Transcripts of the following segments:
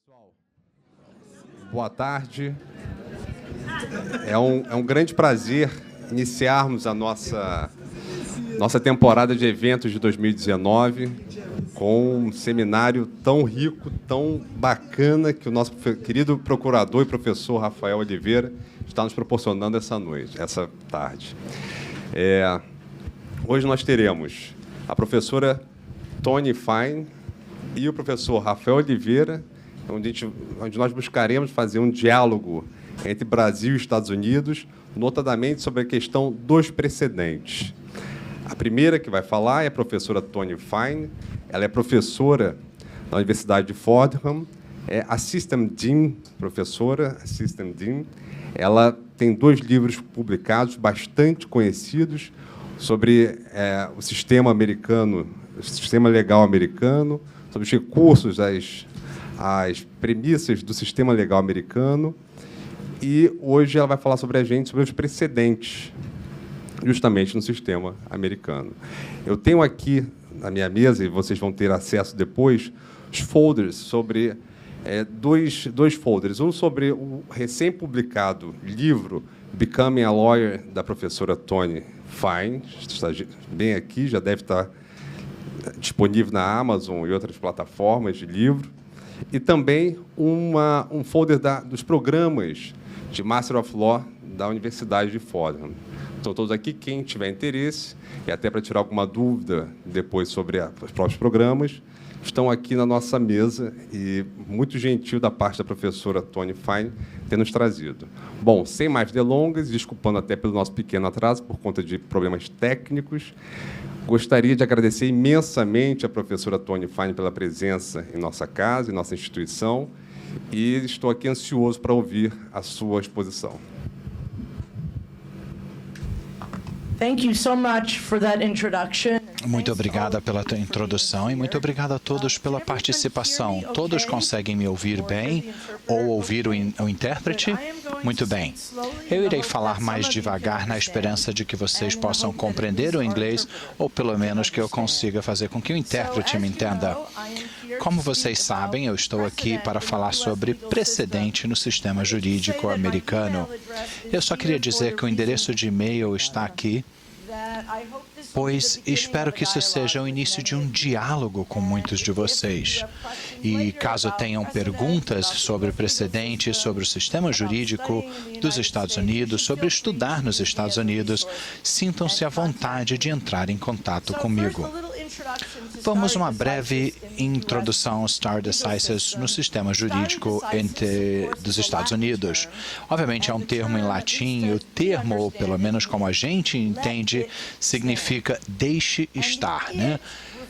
Pessoal, boa tarde. É um grande prazer iniciarmos a nossa temporada de eventos de 2019 com um seminário tão rico, tão bacana que o nosso querido procurador e professor Rafael Oliveira está nos proporcionando essa tarde. Hoje nós teremos a professora Toni Fine e o professor Rafael Oliveira, onde nós buscaremos fazer um diálogo entre Brasil e Estados Unidos, notadamente sobre a questão dos precedentes. A primeira que vai falar é a professora Toni Fine. Ela é professora na Universidade de Fordham, é Assistant Dean, professora, Assistant Dean. Ela tem 2 livros publicados bastante conhecidos sobre o sistema americano, o sistema legal americano, sobre os recursos, as premissas do sistema legal americano. E hoje ela vai falar sobre os precedentes, justamente no sistema americano. Eu tenho aqui na minha mesa, e vocês vão ter acesso depois, os folders sobre dois folders. Um sobre o recém-publicado livro Becoming a Lawyer, da professora Toni Fine, está bem aqui, já deve estar disponível na Amazon e outras plataformas de livro. E também um folder dos programas de Master of Law da Universidade de Fordham. Estão todos aqui, quem tiver interesse, e até para tirar alguma dúvida depois sobre os próprios programas, estão aqui na nossa mesa, e muito gentil da parte da professora Toni Fine ter nos trazido. Bom, sem mais delongas, desculpando até pelo nosso pequeno atraso, por conta de problemas técnicos, gostaria de agradecer imensamente à professora Toni Fine pela presença em nossa casa, em nossa instituição, e estou aqui ansioso para ouvir a sua exposição. Muito obrigada pela tua introdução e muito obrigado a todos pela participação. Todos conseguem me ouvir bem ou ouvir o intérprete? Muito bem. Eu irei falar mais devagar na esperança de que vocês possam compreender o inglês ou pelo menos que eu consiga fazer com que o intérprete me entenda. Como vocês sabem, eu estou aqui para falar sobre precedente no sistema jurídico americano. Eu só queria dizer que o endereço de e-mail está aqui, pois espero que isso seja o início de um diálogo com muitos de vocês. E caso tenham perguntas sobre precedentes, sobre o sistema jurídico dos Estados Unidos, sobre estudar nos Estados Unidos, sintam-se à vontade de entrar em contato comigo. Vamos uma breve introdução ao stare decisis no sistema jurídico dos Estados Unidos. Obviamente é um termo em latim, e o termo, ou pelo menos como a gente entende, significa deixe estar, né?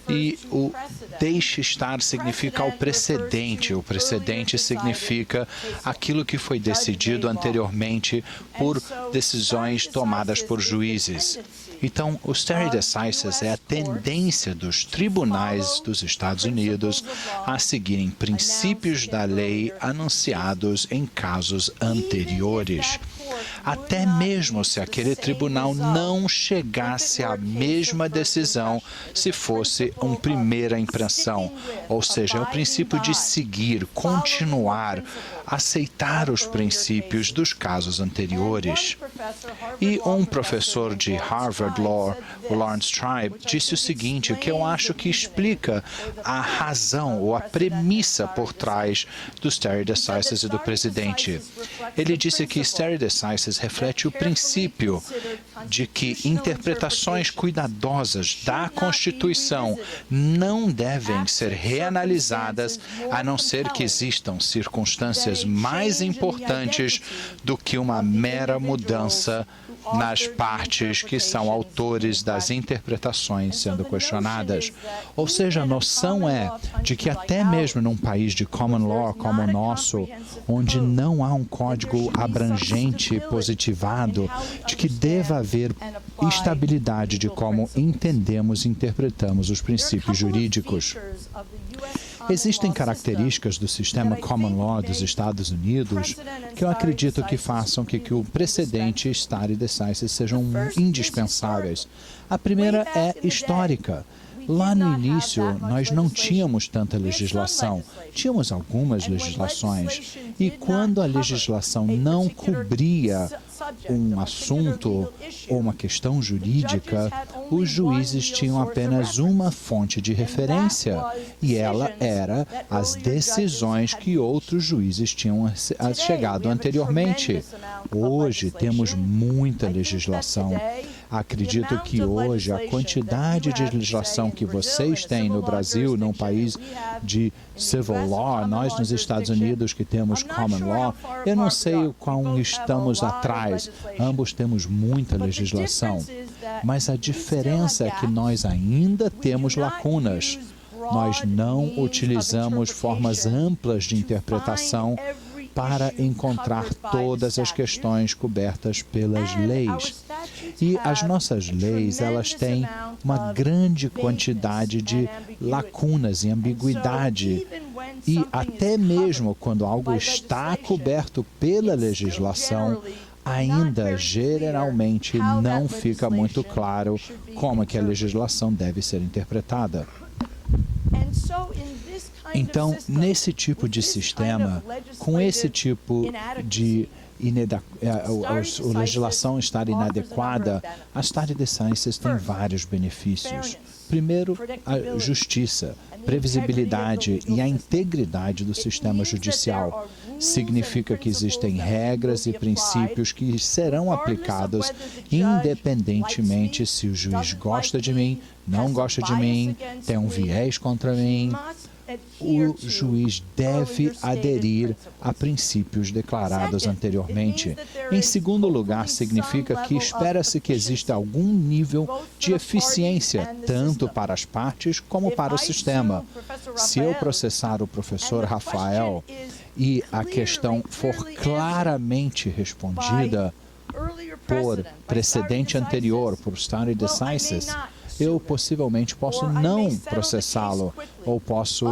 E o deixe estar significa o precedente. O precedente significa aquilo que foi decidido anteriormente por decisões tomadas por juízes. Então, o stare decisis é a tendência dos tribunais dos Estados Unidos a seguirem princípios da lei anunciados em casos anteriores. Até mesmo se aquele tribunal não chegasse à mesma decisão se fosse uma primeira impressão, ou seja, é o princípio de seguir, continuar, aceitar os princípios dos casos anteriores. E um professor de Harvard Law, o Lawrence Tribe, disse o seguinte, que eu acho que explica a razão ou a premissa por trás do stare decisis e do precedente. Ele disse que stare decisis reflete o princípio de que interpretações cuidadosas da Constituição não devem ser reanalisadas a não ser que existam circunstâncias mais importantes do que uma mera mudança nas partes que são autores das interpretações sendo questionadas. Ou seja, a noção é de que até mesmo num país de common law como o nosso, onde não há um código abrangente positivado, de que deva haver estabilidade de como entendemos e interpretamos os princípios jurídicos. Existem características do sistema common law dos Estados Unidos que eu acredito que façam que o precedente e stare decisis sejam indispensáveis. A primeira é histórica. Lá no início, nós não tínhamos tanta legislação. Tínhamos algumas legislações. E quando a legislação não cobria um assunto ou uma questão jurídica, os juízes tinham apenas uma fonte de referência, e ela era as decisões que outros juízes tinham chegado anteriormente. Hoje temos muita legislação. Acredito que hoje a quantidade de legislação que vocês têm no Brasil, num país de civil law, nós nos Estados Unidos que temos common law, eu não sei o quão estamos atrás. Ambos temos muita legislação, mas a diferença é que nós ainda temos lacunas. Nós não utilizamos formas amplas de interpretação para encontrar todas as questões cobertas pelas leis. E as nossas leis, elas têm uma grande quantidade de lacunas e ambiguidade. E até mesmo quando algo está coberto pela legislação, ainda geralmente não fica muito claro como é que a legislação deve ser interpretada. Então, nesse tipo de sistema, com esse tipo de a legislação estar inadequada, a Stare Decisis tem vários benefícios. Primeiro, a justiça, previsibilidade e a integridade do sistema judicial. Significa que existem regras e princípios que serão aplicados independentemente se o juiz gosta de mim, não gosta de mim, tem um viés contra mim. O juiz deve aderir a princípios declarados anteriormente. Em segundo lugar, significa que espera-se que exista algum nível de eficiência, tanto para as partes como para o sistema. Se eu processar o professor Rafael e a questão for claramente respondida por precedente anterior, por Stare Decisis, eu possivelmente posso não processá-lo, ou posso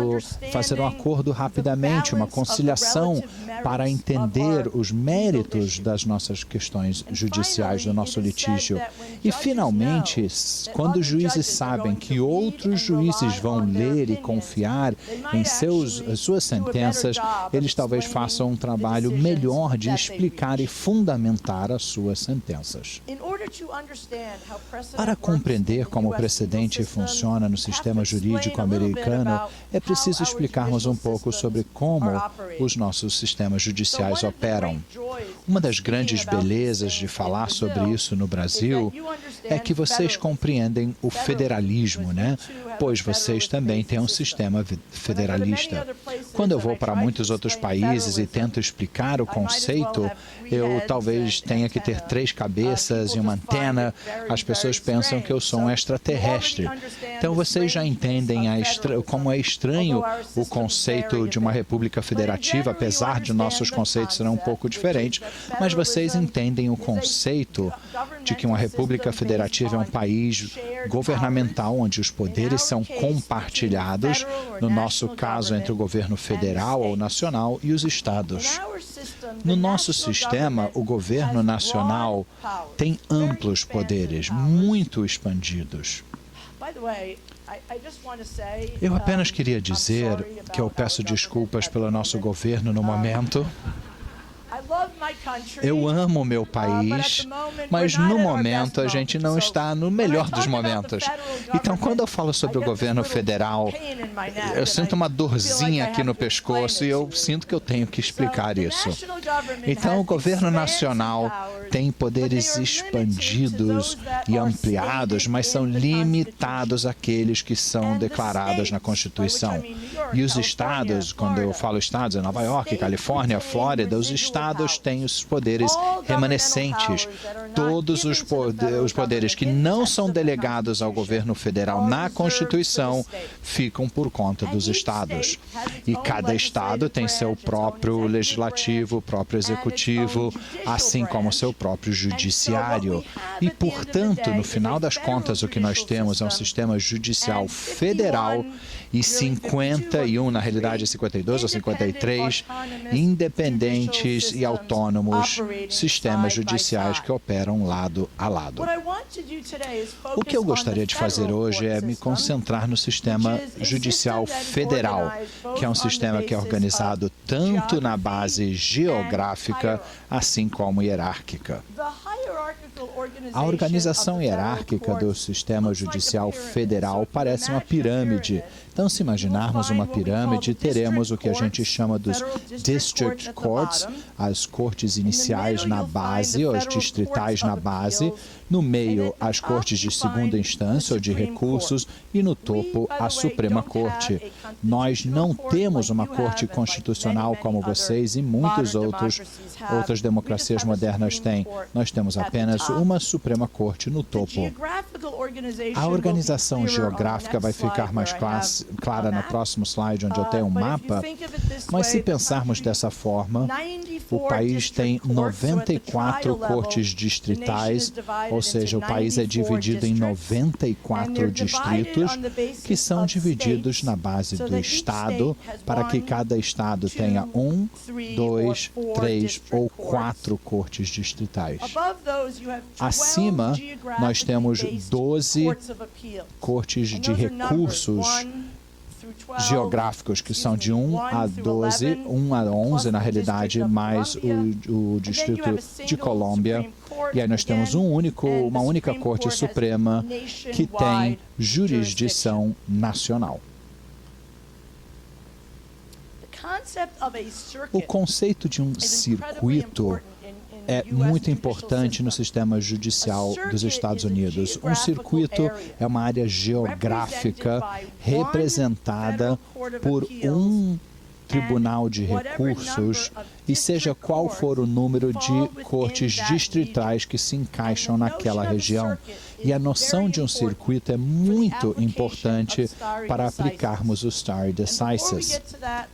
fazer um acordo rapidamente, uma conciliação para entender os méritos das nossas questões judiciais, do nosso litígio. E, finalmente, quando os juízes sabem que outros juízes vão ler e confiar em suas sentenças, eles talvez façam um trabalho melhor de explicar e fundamentar as suas sentenças. Para compreender como o precedente funciona no sistema jurídico americano, é preciso explicarmos um pouco sobre como os nossos sistemas judiciais operam. Uma das grandes belezas de falar sobre isso no Brasil é que vocês compreendem o federalismo, né? Pois vocês também têm um sistema federalista. Quando eu vou para muitos outros países e tento explicar o conceito, eu talvez tenha que ter 3 cabeças e uma antena. As pessoas pensam que eu sou um extraterrestre. Então vocês já entendem como é estranho o conceito de uma república federativa, apesar de nossos conceitos serem um pouco diferentes, mas vocês entendem o conceito de que uma república federativa é um país governamental onde os poderes são compartilhados, no nosso caso entre o governo federal ou nacional e os estados. No nosso sistema, o governo nacional tem amplos poderes, muito expandidos. Eu apenas queria dizer que eu peço desculpas pelo nosso governo no momento. Eu amo o meu país, mas no momento a gente não está no melhor dos momentos. Então, quando eu falo sobre o governo federal, eu sinto uma dorzinha aqui no pescoço e eu sinto que eu tenho que explicar isso. Então, o governo nacional tem poderes expandidos e ampliados, mas são limitados àqueles que são declarados na Constituição. E os estados, quando eu falo estados, é Nova York, Califórnia, Flórida, os estados têm os poderes remanescentes. Todos os poderes que não são delegados ao governo federal na Constituição ficam por conta dos estados. E cada estado tem seu próprio legislativo, próprio executivo, assim como seu próprio judiciário. E, portanto, no final das contas, o que nós temos é um sistema judicial federal e 51, na realidade 52 ou 53, independentes e autônomos sistemas judiciais que operam estiveram lado a lado. O que eu gostaria de fazer hoje é me concentrar no sistema judicial federal, que é um sistema que é organizado tanto na base geográfica, assim como hierárquica. A organização hierárquica do sistema judicial federal parece uma pirâmide. Então, se imaginarmos uma pirâmide, teremos o que a gente chama dos District Courts, as cortes iniciais na base, ou as distritais na base, no meio, as cortes de segunda instância ou de recursos e, no topo, a Suprema Corte. Nós não temos uma corte constitucional como vocês e muitas outras democracias modernas têm. Nós temos apenas uma Suprema Corte no topo. A organização geográfica vai ficar mais clara no próximo slide, onde eu tenho um mapa, mas se pensarmos dessa forma, o país tem 94 cortes distritais, ou seja, o país é dividido em 94 distritos, que são divididos na base do estado, para que cada estado tenha 1, 2, 3 ou 4 cortes distritais. Acima, nós temos 12 cortes de recursos geográficos, que são de 1 a 12, 1 a 11, na realidade, mais o Distrito de Colômbia. E aí nós temos uma única Corte Suprema que tem jurisdição nacional. O conceito de um circuito é muito importante no sistema judicial dos Estados Unidos. Um circuito é uma área geográfica representada por um tribunal de recursos, e seja qual for o número de cortes distritais que se encaixam naquela região. E a noção de um circuito é muito importante para aplicarmos o stare decisis.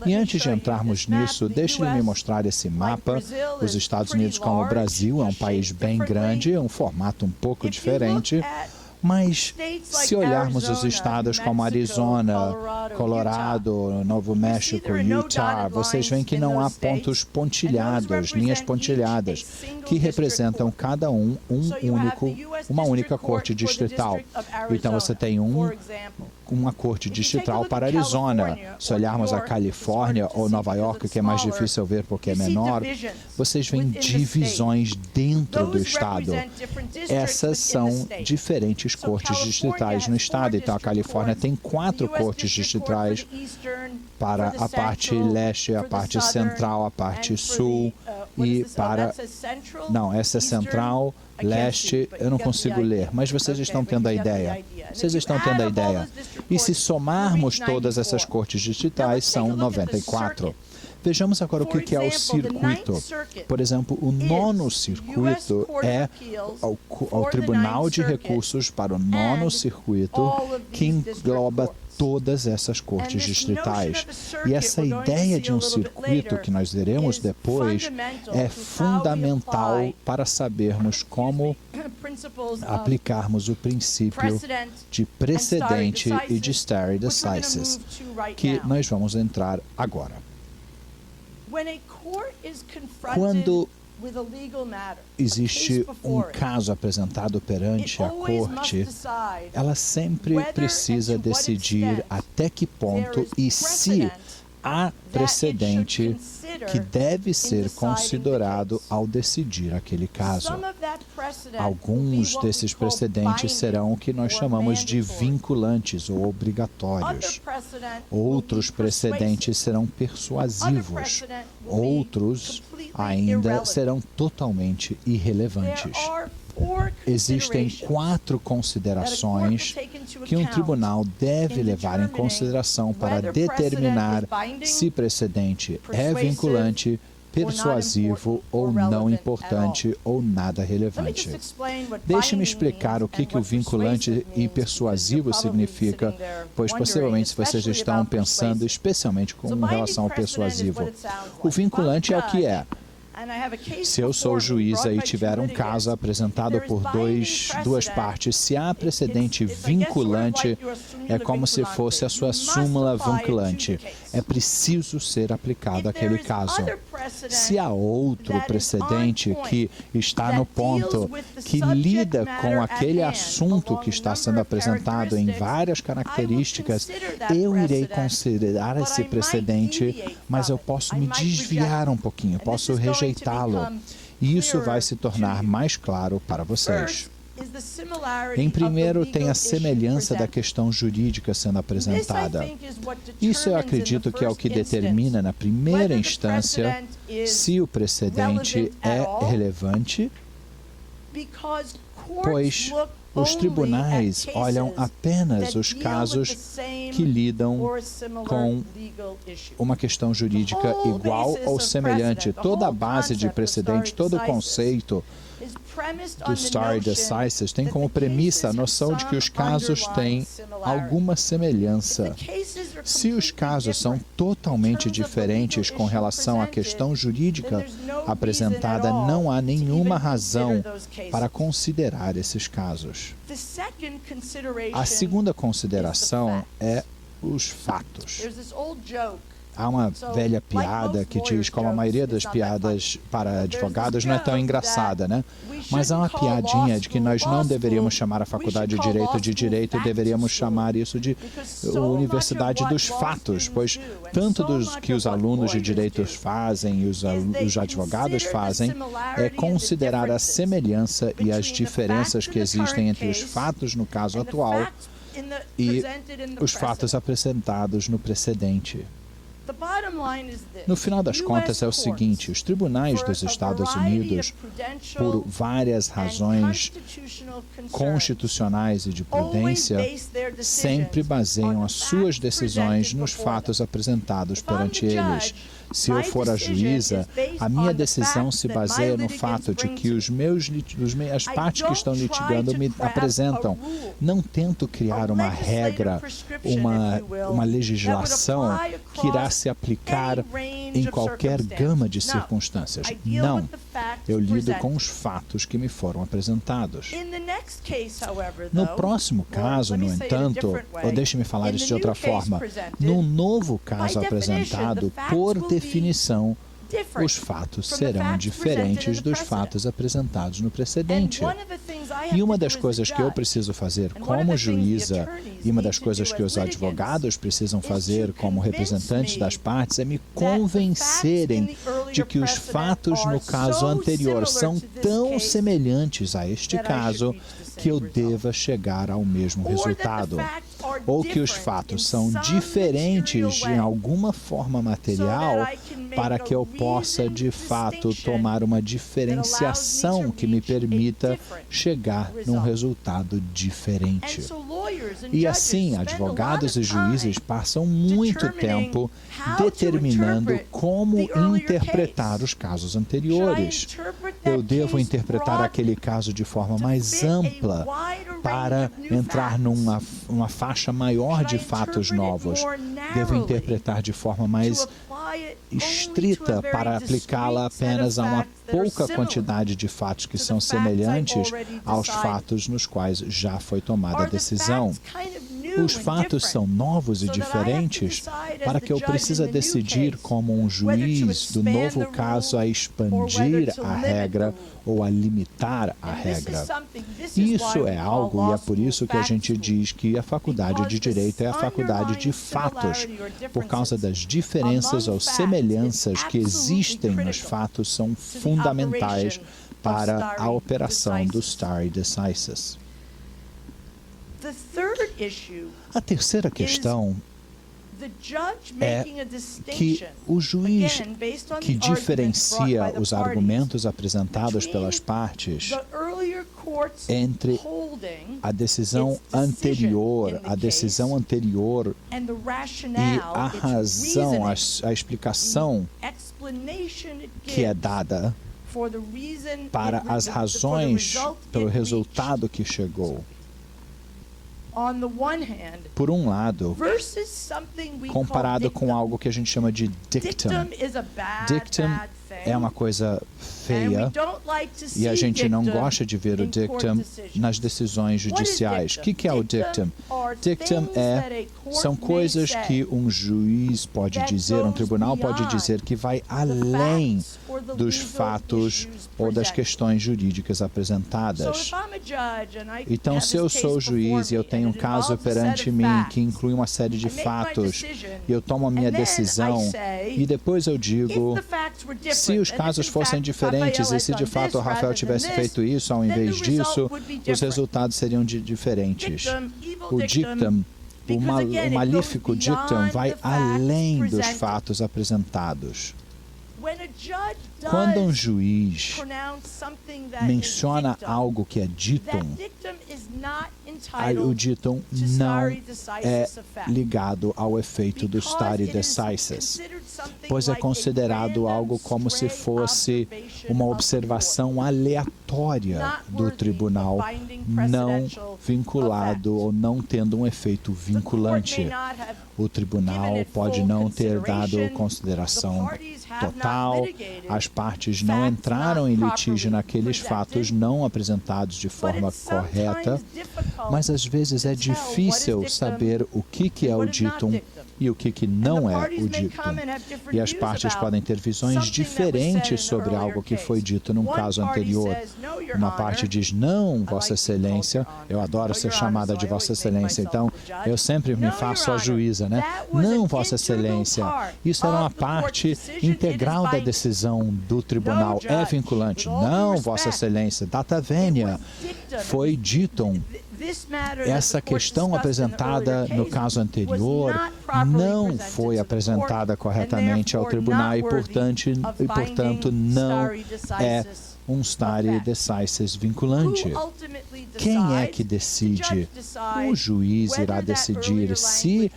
E antes de entrarmos nisso, deixe-me me mostrar esse mapa. Os Estados Unidos, como o Brasil, é um país bem grande, é um formato um pouco diferente. Mas, se olharmos os estados como Arizona, Colorado, Novo México, Utah, vocês veem que não há pontos pontilhados, linhas pontilhadas, que representam cada uma única corte distrital. Então, você tem uma corte distrital para Arizona. Se olharmos a Califórnia ou Nova York, que é mais difícil ver porque é menor, vocês veem divisões dentro do estado. Essas são diferentes cortes distritais no estado. Então, a Califórnia tem 4 cortes distritais para a parte leste, a parte central, a parte sul e para... Não, essa é central, leste, eu não consigo ler, mas vocês estão tendo a ideia. Vocês estão tendo a ideia. E se somarmos todas essas cortes distritais, são 94. Vejamos agora o que é o circuito. Por exemplo, o 9º circuito é o Tribunal de Recursos para o 9º circuito, que engloba todas essas cortes distritais. E essa ideia de um circuito que nós veremos depois é fundamental para sabermos como aplicarmos o princípio de precedente e de stare decisis, que nós vamos entrar agora. Quando existe um caso apresentado perante a corte, ela sempre precisa decidir até que ponto e se há precedente que deve ser considerado ao decidir aquele caso. Alguns desses precedentes serão o que nós chamamos de vinculantes ou obrigatórios. Outros precedentes serão persuasivos. Outros ainda serão totalmente irrelevantes. Existem 4 considerações que um tribunal deve levar em consideração para determinar se precedente é vinculante, persuasivo ou não importante ou nada relevante. Deixe-me explicar o que o vinculante e persuasivo significa, pois possivelmente vocês estão pensando especialmente com relação ao persuasivo. O vinculante é o que é. Se eu sou juíza e tiver um caso apresentado por duas partes, se há precedente vinculante, é como se fosse a sua súmula vinculante. É preciso ser aplicado àquele caso. Se há outro precedente que está no ponto, que lida com aquele assunto que está sendo apresentado em várias características, eu irei considerar esse precedente, mas eu posso me desviar um pouquinho, posso rejeitá-lo. E isso vai se tornar mais claro para vocês. Em primeiro, tem a semelhança da questão jurídica sendo apresentada. Isso eu acredito que é o que determina, na primeira instância, se o precedente é relevante, pois os tribunais olham apenas os casos que lidam com uma questão jurídica igual ou semelhante. Toda a base de precedente, todo o conceito do stare decisis tem como premissa a noção de que os casos têm alguma semelhança. Se os casos são totalmente diferentes com relação à questão jurídica apresentada, não há nenhuma razão para considerar esses casos. A segunda consideração é os fatos. Há uma velha piada que diz, como a maioria das piadas para advogados não é tão engraçada, né? Mas há uma piadinha de que nós não deveríamos chamar a faculdade de direito e deveríamos chamar isso de Universidade dos Fatos, pois tanto dos que os alunos de direitos fazem e os advogados fazem é considerar a semelhança e as diferenças que existem entre os fatos no caso atual e os fatos apresentados no precedente. No final das contas, é o seguinte: os tribunais dos Estados Unidos, por várias razões constitucionais e de prudência, sempre baseiam as suas decisões nos fatos apresentados perante eles. Se eu for a juíza, a minha decisão se baseia no fato de que as partes que estão litigando me apresentam. Não tento criar uma regra, uma legislação que irá se aplicar em qualquer gama de circunstâncias. Não. Eu lido com os fatos que me foram apresentados. No próximo caso, no entanto, ou deixe-me falar isso de outra forma, no novo caso apresentado, por definição, os fatos serão diferentes dos fatos apresentados no precedente. E uma das coisas que eu preciso fazer como juíza, e uma das coisas que os advogados precisam fazer como representantes das partes, é me convencerem de que os fatos no caso anterior são tão semelhantes a este caso que eu deva chegar ao mesmo resultado. Ou que os fatos são diferentes em alguma forma material para que eu possa, de fato, tomar uma diferenciação que me permita chegar num resultado diferente. E assim, advogados e juízes passam muito tempo determinando como interpretar os casos anteriores. Eu devo interpretar aquele caso de forma mais ampla para entrar numa faixa maior de fatos novos. Devo interpretar de forma mais estrita para aplicá-la apenas a uma pouca quantidade de fatos que são semelhantes aos fatos nos quais já foi tomada a decisão. Os fatos são novos e diferentes para que eu precise decidir como um juiz do novo caso a expandir a regra ou a limitar a regra. Isso é algo, e é por isso que a gente diz que a faculdade de Direito é a faculdade de fatos, por causa das diferenças ou semelhanças que existem nos fatos são fundamentais para a operação do stare decisis. A terceira questão é que o juiz que diferencia os argumentos apresentados pelas partes entre a decisão anterior e a razão, a explicação que é dada para as razões pelo resultado que chegou. Por um lado, comparado com algo que a gente chama de dictum. Dictum é uma coisa feia e a gente não gosta de ver o dictum nas decisões judiciais. O que é o dictum? Dictum são coisas que um juiz pode dizer, um tribunal pode dizer que vai além dos fatos ou das questões jurídicas apresentadas. Então, se eu sou juiz e eu tenho um caso perante mim que inclui uma série de fatos, e eu tomo a minha decisão e depois eu digo, se os casos fossem diferentes e se de fato o Rafael tivesse feito isso ao invés disso, os resultados seriam diferentes. O dictum, o malífico dictum, vai além dos fatos apresentados. Quando um juiz menciona algo que é dictum, o dictum não é ligado ao efeito do stare decisis, pois é considerado algo como se fosse uma observação aleatória do tribunal, não vinculado ou não tendo um efeito vinculante. O tribunal pode não ter dado consideração total, as partes não entraram em litígio naqueles fatos não apresentados de forma correta, mas às vezes é difícil saber o que é o dictum e o que não é o dictum. E as partes podem ter visões diferentes sobre algo que foi dito num caso anterior. Uma parte diz, não, Vossa Excelência, eu adoro ser chamada de Vossa Excelência, então eu sempre me faço a juíza, né? Não, Vossa Excelência, isso era uma parte integral da decisão do tribunal, é vinculante. Não, Vossa Excelência, data venia, foi dictum. Essa questão apresentada no caso anterior não foi apresentada corretamente ao tribunal e, portanto, não é um stare decisis vinculante. Quem é que decide? O juiz irá decidir se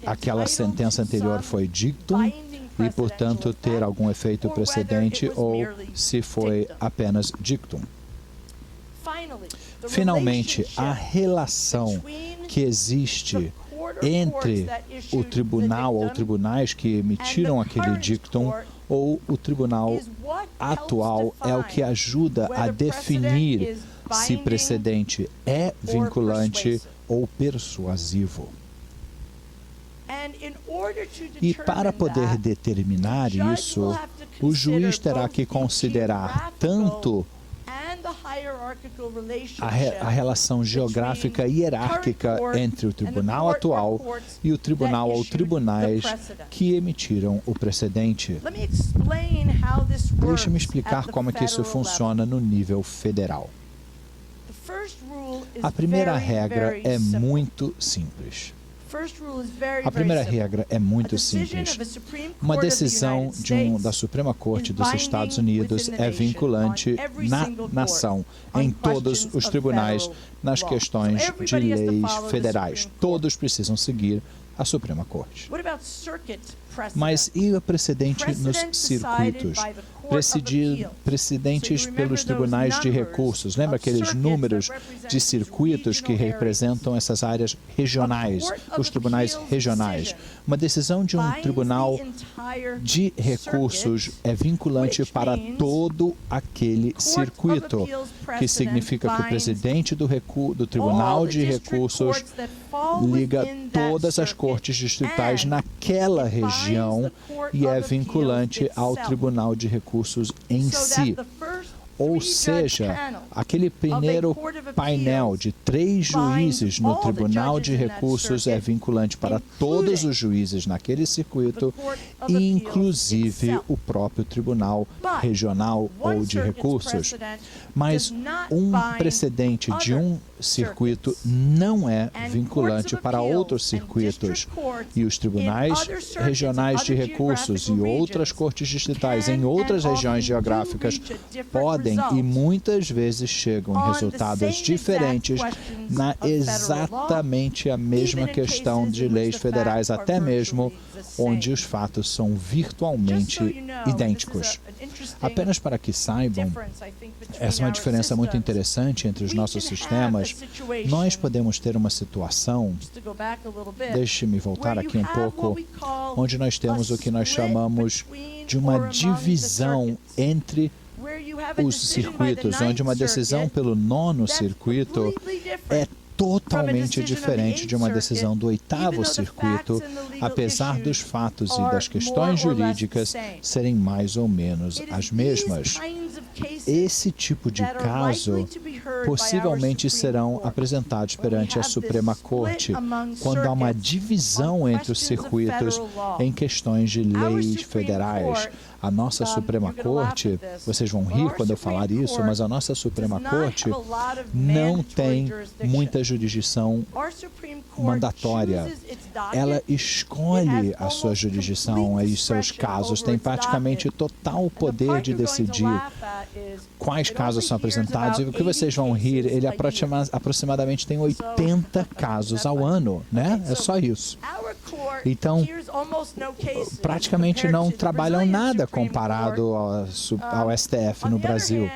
aquela sentença anterior foi dictum e, portanto, ter algum efeito precedente ou se foi apenas dictum. Finalmente, a relação que existe entre o tribunal ou tribunais que emitiram aquele dictum ou o tribunal atual é o que ajuda a definir se precedente é vinculante ou persuasivo. E para poder determinar isso, o juiz terá que considerar tanto a relação geográfica e hierárquica entre o tribunal atual e o tribunal ou tribunais que emitiram o precedente. Deixe-me explicar como é que isso funciona no nível federal. A primeira regra é muito simples. A primeira regra é muito simples. Uma decisão da Suprema Corte dos Estados Unidos é vinculante na nação, em todos os tribunais, nas questões de leis federais. Todos precisam seguir a Suprema Corte. Mas e o precedente nos circuitos? Precedentes pelos tribunais de recursos. Lembra aqueles números de circuitos que representam essas áreas regionais, os tribunais regionais? Uma decisão de um tribunal de recursos é vinculante para todo aquele circuito, que significa que o presidente do tribunal de recursos liga todas as cortes distritais naquela região e é vinculante ao tribunal de recursos em si. Ou seja, aquele primeiro painel de 3 juízes no Tribunal de Recursos é vinculante para todos os juízes naquele circuito, inclusive o próprio Tribunal Regional ou de Recursos. Mas um precedente de um circuito não é vinculante para outros circuitos. E os tribunais regionais de recursos e outras cortes distritais em outras regiões geográficas podem e muitas vezes vezes chegam em resultados diferentes na exatamente a mesma questão de leis federais, até mesmo onde os fatos são virtualmente idênticos. Apenas para que saibam, essa é uma diferença muito interessante entre os nossos sistemas. Nós podemos ter uma situação, deixe-me voltar aqui um pouco, onde nós temos o que nós chamamos de uma divisão entre os circuitos, onde uma decisão pelo nono circuito é totalmente diferente de uma decisão do oitavo circuito, apesar dos fatos e das questões jurídicas serem mais ou menos as mesmas. Esse tipo de caso possivelmente serão apresentados perante a Suprema Corte quando há uma divisão entre os circuitos em questões de leis federais. A nossa Suprema Corte, vocês vão rir quando eu falar isso, mas a nossa Suprema Corte não tem muita jurisdição mandatória. Ela escolhe a sua jurisdição e seus casos, tem praticamente total poder de decidir quais casos são apresentados. E o que vocês vão rir, ele aproximadamente tem 80 casos ao ano, né? É só isso. Então, praticamente não trabalham nada comparado ao STF no Brasil.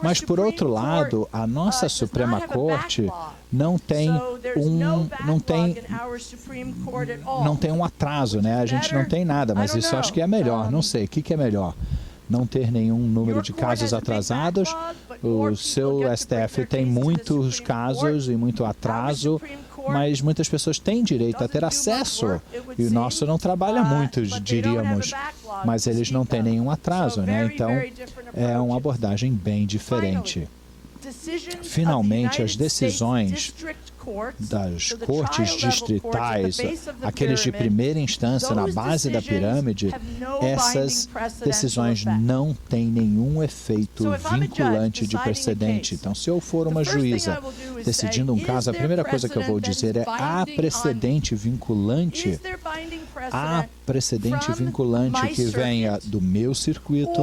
Mas, por outro lado, a nossa Suprema Corte não tem um atraso, né? A gente não tem nada, mas isso eu acho que é melhor. Não sei, o que é melhor? Não ter nenhum número de casos atrasados. O seu STF tem muitos casos e muito atraso, mas muitas pessoas têm direito a ter acesso. E o nosso não trabalha muito, diríamos, mas eles não têm nenhum atraso, né? Então, é uma abordagem bem diferente. Finalmente, as decisões das cortes distritais, aqueles de primeira instância na base da pirâmide, essas decisões não têm nenhum efeito vinculante de precedente. Então, se eu for uma juíza decidindo um caso, a primeira coisa que eu vou dizer é: há precedente vinculante? Há precedente vinculante que venha do meu circuito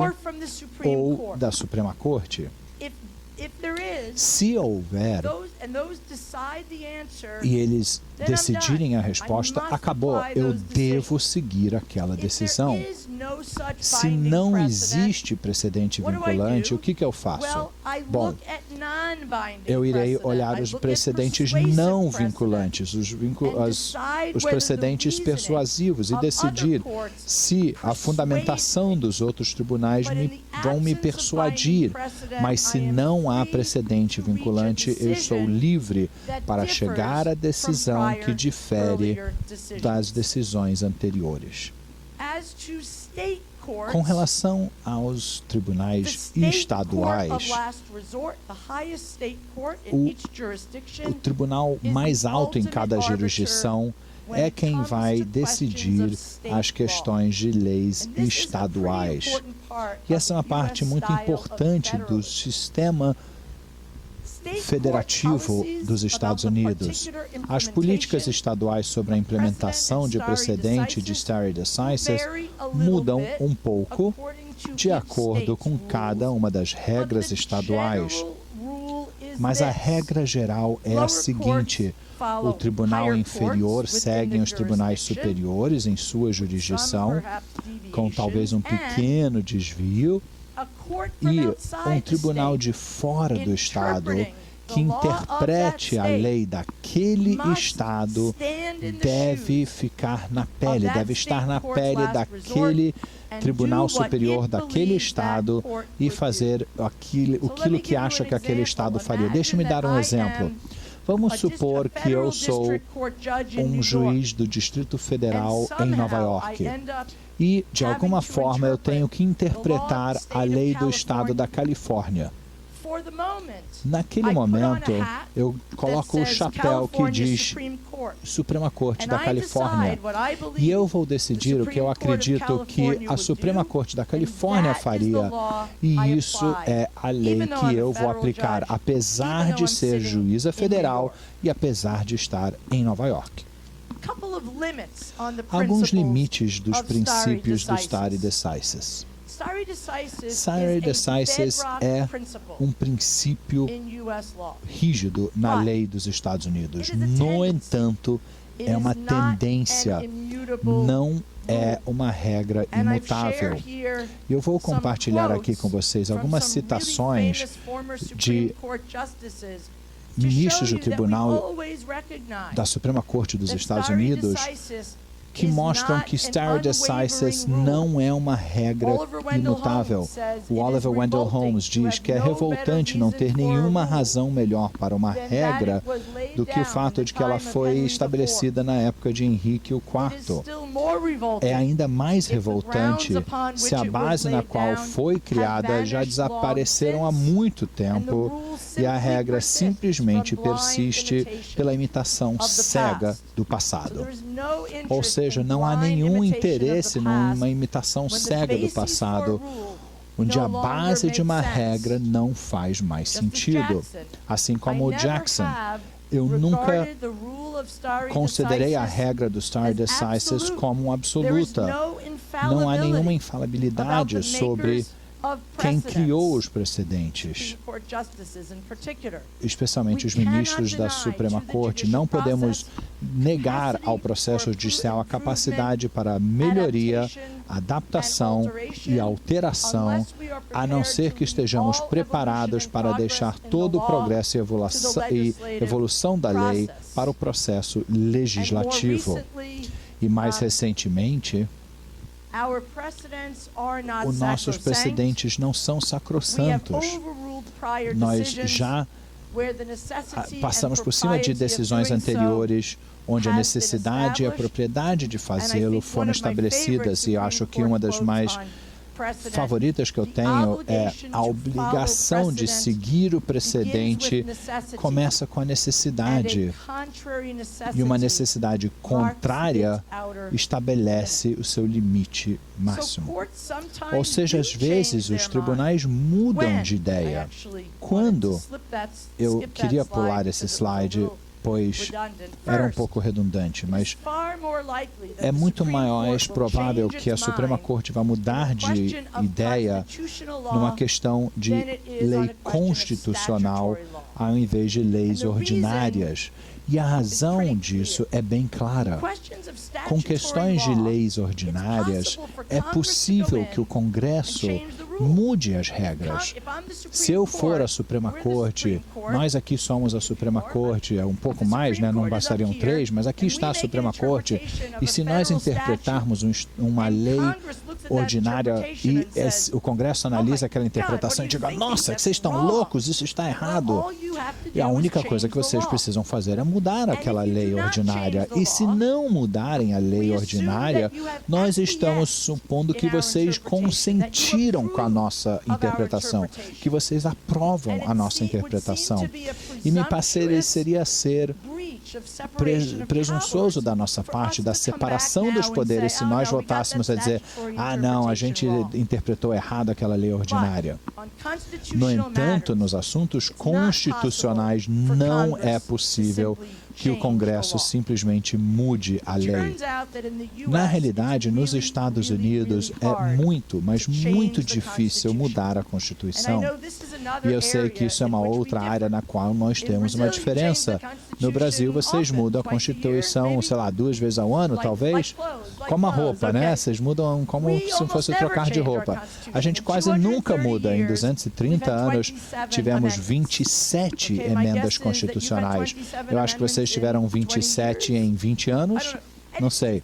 ou da Suprema Corte? Se houver, e eles decidirem a resposta, acabou. Eu devo seguir aquela decisão. Se não existe precedente vinculante, o que eu faço? Bom, eu irei olhar os precedentes não vinculantes, os precedentes persuasivos e decidir se a fundamentação dos outros tribunais vão me persuadir. Mas se não há precedente vinculante, eu sou livre para chegar à decisão que difere das decisões anteriores. Com relação aos tribunais estaduais, o tribunal mais alto em cada jurisdição é quem vai decidir as questões de leis estaduais. E essa é uma parte muito importante do sistema federativo dos Estados Unidos. As políticas estaduais sobre a implementação de precedente de stare decisis mudam um pouco de acordo com cada uma das regras estaduais. Mas a regra geral é a seguinte: o tribunal inferior segue os tribunais superiores em sua jurisdição, com talvez um pequeno desvio, e um tribunal de fora do Estado que interprete a lei daquele Estado deve ficar na pele, deve estar na pele daquele Tribunal Superior daquele Estado e fazer aquilo que acha que aquele Estado faria. Deixe-me dar um exemplo. Vamos supor que eu sou um juiz do Distrito Federal em Nova York e, de alguma forma, eu tenho que interpretar a lei do Estado da Califórnia. Naquele momento, eu coloco o chapéu que diz Suprema Corte da Califórnia e eu vou decidir o que eu acredito que a Suprema Corte da Califórnia faria, e isso é a lei que eu vou aplicar, apesar de ser juíza federal e apesar de estar em Nova York. Alguns limites dos princípios do stare decisis. Stare decisis é um princípio rígido na lei dos Estados Unidos. No entanto, é uma tendência, não é uma regra imutável. Eu vou compartilhar aqui com vocês algumas citações de ministros do Tribunal da Suprema Corte dos Estados Unidos que mostram que stare decisis não é uma regra imutável. O Oliver Wendell Holmes diz que é revoltante não ter nenhuma razão melhor para uma regra do que o fato de que ela foi estabelecida na época de Henrique IV. É ainda mais revoltante se a base na qual foi criada já desapareceram há muito tempo e a regra simplesmente persiste pela imitação cega do passado. Ou seja, não há nenhum interesse numa imitação cega do passado, onde a base de uma regra não faz mais sentido. Assim como o Jackson, eu nunca considerei a regra do stare decisis como absoluta. Não há nenhuma infalibilidade sobre quem criou os precedentes, especialmente os ministros da Suprema Corte. Não podemos negar ao processo judicial a capacidade para melhoria, adaptação e alteração, a não ser que estejamos preparados para deixar todo o progresso e evolução da lei para o processo legislativo. E mais recentemente, os nossos precedentes não são sacrossantos. Nós já passamos por cima de decisões anteriores onde a necessidade e a propriedade de fazê-lo foram estabelecidas, e eu acho que uma das mais favoritas que eu tenho é a obrigação de seguir o precedente começa com a necessidade, e uma necessidade contrária estabelece o seu limite máximo. Ou seja, às vezes os tribunais mudam de ideia. Quando eu queria pular esse slide, pois era um pouco redundante, mas é muito mais provável que a Suprema Corte vá mudar de ideia numa questão de lei constitucional ao invés de leis ordinárias. E a razão disso é bem clara. Com questões de leis ordinárias, é possível que o Congresso mude as regras. Se eu for à Suprema Corte, nós aqui somos a Suprema Corte, é um pouco mais, né? Não bastariam 3, mas aqui está a Suprema Corte, e se nós interpretarmos uma lei ordinária e o Congresso analisa aquela interpretação e diga, nossa, vocês estão loucos, isso está errado. E a única coisa que vocês precisam fazer é mudar aquela lei ordinária. E se não mudarem a lei ordinária, nós estamos supondo que vocês consentiram com a nossa interpretação, que vocês aprovam a nossa interpretação. E me pareceria ser presunçoso da nossa parte, da separação dos poderes, se nós voltássemos a dizer, ah, não, a gente interpretou errado aquela lei ordinária. No entanto, nos assuntos constitucionais, não é possível que o Congresso simplesmente mude a lei. Na realidade, nos Estados Unidos é muito, mas muito difícil mudar a Constituição. E eu sei que isso é uma outra área na qual nós temos uma diferença. No Brasil, vocês mudam a Constituição, sei lá, 2 vezes ao ano, talvez, como a roupa, né? Vocês mudam como se fosse trocar de roupa. A gente quase nunca muda. Em 230 anos, tivemos 27 emendas constitucionais. Eu acho que vocês tiveram 27 em 20 anos, não sei.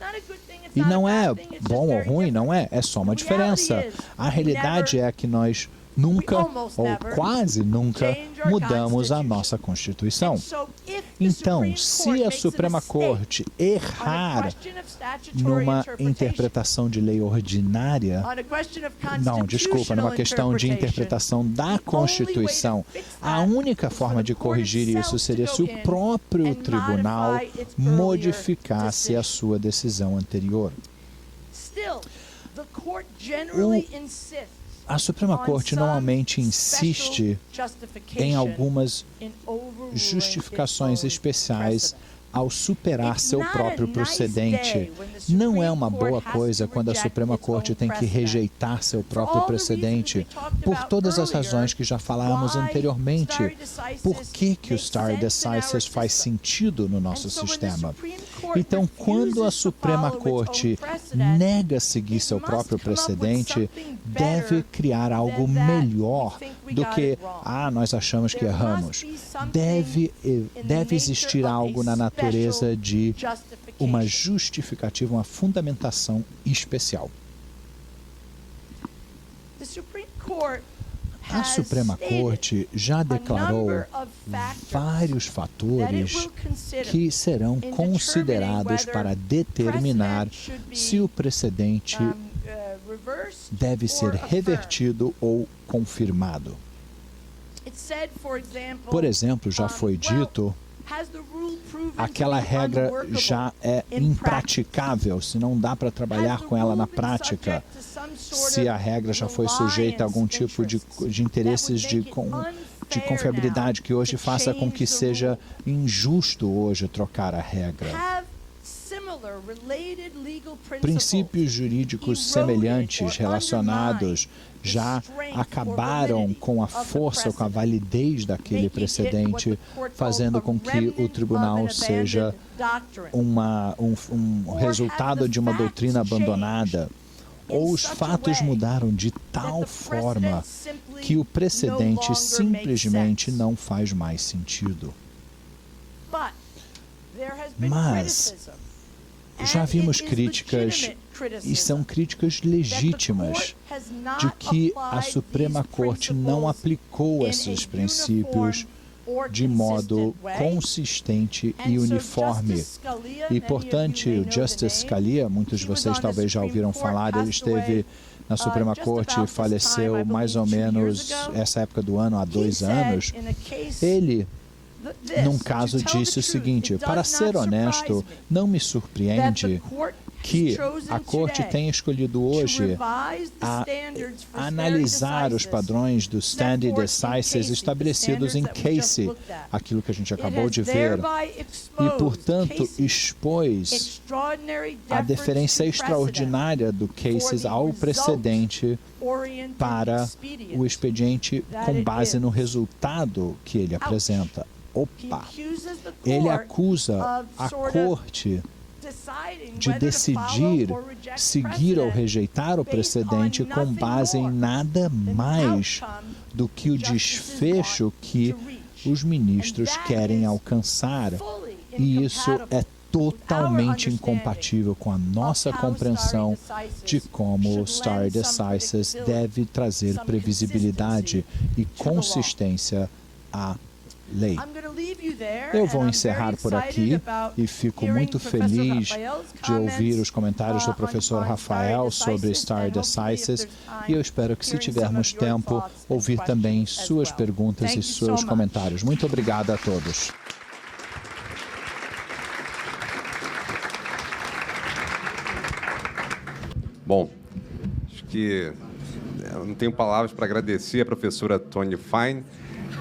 E não é bom ou ruim, não é. É só uma diferença. A realidade é que nós nunca, ou quase nunca, mudamos a nossa Constituição. Então, se a Suprema Corte errar numa interpretação de lei ordinária, numa questão de interpretação da Constituição, a única forma de corrigir isso seria se o próprio tribunal modificasse a sua decisão anterior. A Suprema Corte normalmente insiste em algumas justificações especiais ao superar seu próprio precedente. Não é uma boa coisa quando a Suprema Corte tem que rejeitar seu próprio precedente, por todas as razões que já falamos anteriormente. Por que o stare decisis faz sentido no nosso sistema? Então, quando a Suprema Corte nega seguir seu próprio precedente, deve criar algo melhor do que, nós achamos que erramos. Deve existir algo na natureza de uma justificativa, uma fundamentação especial. A Suprema Corte já declarou vários fatores que serão considerados para determinar se o precedente deve ser revertido ou confirmado. Por exemplo, já foi dito, aquela regra já é impraticável, se não dá para trabalhar com ela na prática, se a regra já foi sujeita a algum tipo de interesses de confiabilidade que hoje faça com que seja injusto hoje trocar a regra. Princípios jurídicos semelhantes relacionados já acabaram com a força, com a validez daquele precedente, fazendo com que o tribunal seja um resultado de uma doutrina abandonada. Ou os fatos mudaram de tal forma que o precedente simplesmente não faz mais sentido. Mas já vimos críticas, e são críticas legítimas, de que a Suprema Corte não aplicou esses princípios de modo consistente e uniforme. E, portanto, o Justice Scalia, muitos de vocês talvez já ouviram falar, ele esteve na Suprema Corte e faleceu mais ou menos essa época do ano, há 2 anos. Ele, num caso, disse o seguinte: para ser honesto, não me surpreende que a Corte tenha escolhido hoje analisar os padrões do stare decisis estabelecidos em Casey, aquilo que a gente acabou de ver, e, portanto, expôs a deferência extraordinária do Casey ao precedente para o expediente com base no resultado que ele apresenta. Ele acusa a Corte de decidir seguir ou rejeitar o precedente com base em nada mais do que o desfecho que os ministros querem alcançar. E isso é totalmente incompatível com a nossa compreensão de como o stare decisis deve trazer previsibilidade e consistência à lei. Eu vou encerrar por aqui e fico muito feliz de ouvir os comentários do professor Rafael sobre stare decisis e eu espero que, se tivermos tempo, ouvir também suas perguntas e seus comentários. Muito obrigado a todos. Bom, acho que eu não tenho palavras para agradecer a professora Toni Fine.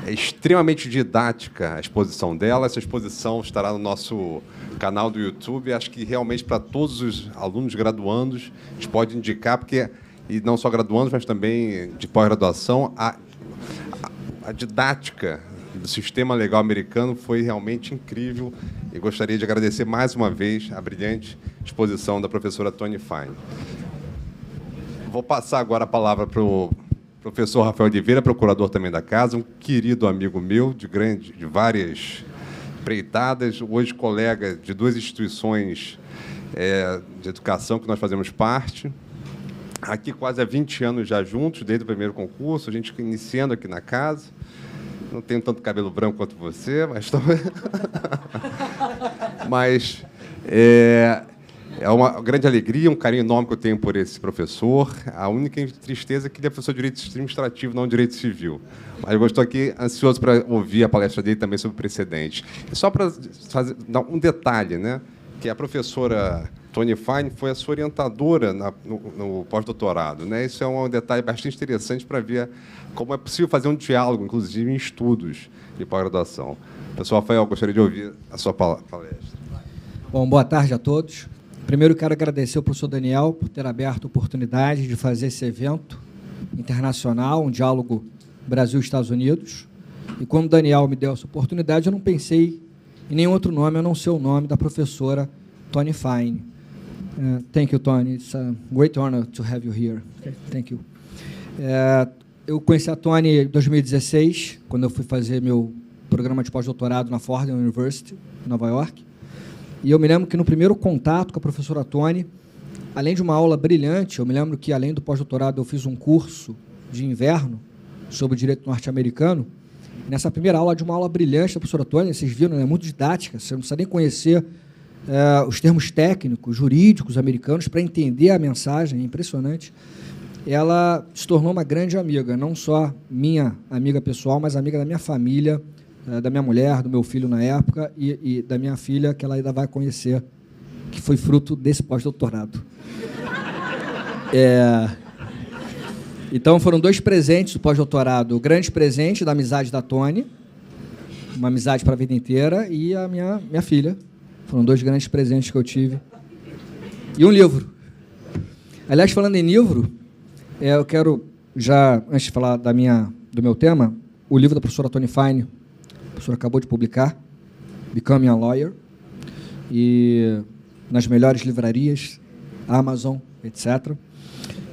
É extremamente didática a exposição dela. Essa exposição estará no nosso canal do YouTube. Acho que realmente para todos os alunos graduandos a gente pode indicar, porque, e não só graduandos, mas também de pós-graduação, a didática do sistema legal americano foi realmente incrível. E gostaria de agradecer mais uma vez a brilhante exposição da professora Toni Fine. Vou passar agora a palavra para o professor Rafael Oliveira, procurador também da casa, um querido amigo meu, de várias empreitadas, hoje colega de 2 instituições de educação que nós fazemos parte. Aqui quase há 20 anos já juntos, desde o primeiro concurso, a gente iniciando aqui na casa. Não tenho tanto cabelo branco quanto você, mas mas é uma grande alegria, um carinho enorme que eu tenho por esse professor. A única tristeza é que ele é professor de Direito Administrativo, não de Direito Civil. Mas eu estou aqui ansioso para ouvir a palestra dele também sobre precedente. E só para dar um detalhe, né? que a professora Toni Fine foi a sua orientadora no pós-doutorado, né? Isso é um detalhe bastante interessante para ver como é possível fazer um diálogo, inclusive em estudos de pós-graduação. Professor Rafael, gostaria de ouvir a sua palestra. Bom, boa tarde a todos. Primeiro, quero agradecer ao professor Daniel por ter aberto a oportunidade de fazer esse evento internacional, um diálogo Brasil-Estados Unidos. E quando o Daniel me deu essa oportunidade, eu não pensei em nenhum outro nome, a não ser o nome da professora Toni Fine. Thank you, Toni. It's a great honor to have you here. Okay, thank you. Eu conheci a Toni em 2016, quando eu fui fazer meu programa de pós-doutorado na Fordham University, em Nova York. E eu me lembro que no primeiro contato com a professora Toni, além de uma aula brilhante, eu me lembro que, além do pós-doutorado, eu fiz um curso de inverno sobre o direito norte-americano. Nessa primeira aula, de uma aula brilhante da professora Toni, vocês viram, é muito didática, você não precisa nem conhecer os termos técnicos, jurídicos americanos para entender a mensagem, é impressionante. Ela se tornou uma grande amiga, não só minha amiga pessoal, mas amiga da minha família, da minha mulher, do meu filho na época e da minha filha, que ela ainda vai conhecer, que foi fruto desse pós-doutorado. Então, foram dois presentes do pós-doutorado. O grande presente da amizade da Toni, uma amizade para a vida inteira, e a minha filha. Foram dois grandes presentes que eu tive. E um livro. Aliás, falando em livro, eu quero já, antes de falar do meu tema, o livro da professora Toni Fine, a professora acabou de publicar, Becoming a Lawyer, e nas melhores livrarias, Amazon, etc.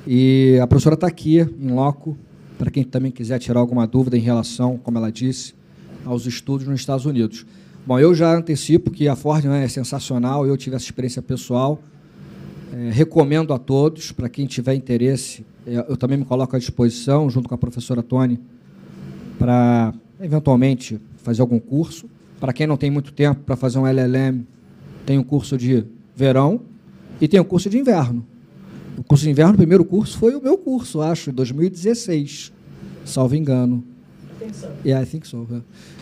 E a professora está aqui, em loco, para quem também quiser tirar alguma dúvida em relação, como ela disse, aos estudos nos Estados Unidos. Bom, eu já antecipo que a Fordham é sensacional, eu tive essa experiência pessoal, recomendo a todos, para quem tiver interesse, eu também me coloco à disposição, junto com a professora Toni, para, eventualmente, fazer algum curso. Para quem não tem muito tempo para fazer um LLM, tem um curso de verão e tem um curso de inverno. O curso de inverno, o primeiro curso, foi o meu curso, acho, em 2016, salvo engano. I think so.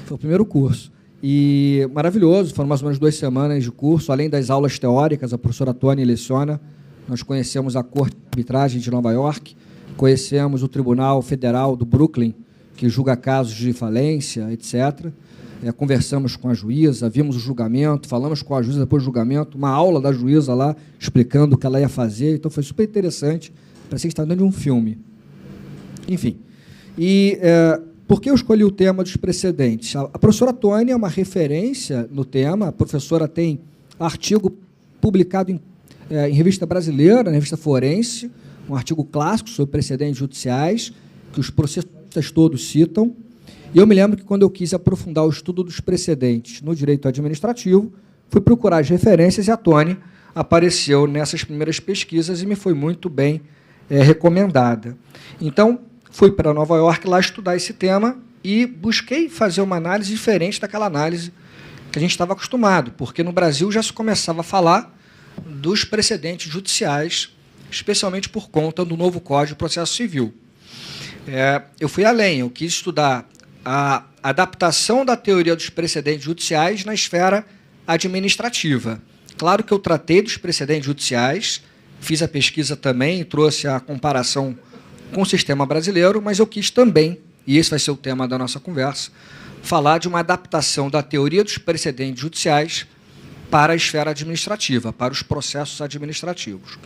Foi o primeiro curso. E maravilhoso, foram mais ou menos 2 semanas de curso, além das aulas teóricas, a professora Toni leciona. Nós conhecemos a Corte de Arbitragem de Nova York, conhecemos o Tribunal Federal do Brooklyn, que julga casos de falência, etc. Conversamos com a juíza, vimos o julgamento, falamos com a juíza depois do julgamento, uma aula da juíza lá, explicando o que ela ia fazer, então foi super interessante, parecia que estava dentro de um filme. Enfim, e por que eu escolhi o tema dos precedentes? A professora Toni é uma referência no tema, a professora tem artigo publicado em revista brasileira, na revista Forense, um artigo clássico sobre precedentes judiciais, que os processistas todos citam. E eu me lembro que, quando eu quis aprofundar o estudo dos precedentes no direito administrativo, fui procurar as referências e a Toni apareceu nessas primeiras pesquisas e me foi muito bem recomendada. Então, fui para Nova York lá estudar esse tema e busquei fazer uma análise diferente daquela análise que a gente estava acostumado, porque no Brasil já se começava a falar dos precedentes judiciais, especialmente por conta do novo Código de Processo Civil. Eu fui além, eu quis estudar a adaptação da teoria dos precedentes judiciais na esfera administrativa. Claro que eu tratei dos precedentes judiciais, fiz a pesquisa também, trouxe a comparação com o sistema brasileiro, mas eu quis também, e esse vai ser o tema da nossa conversa, falar de uma adaptação da teoria dos precedentes judiciais para a esfera administrativa, para os processos administrativos.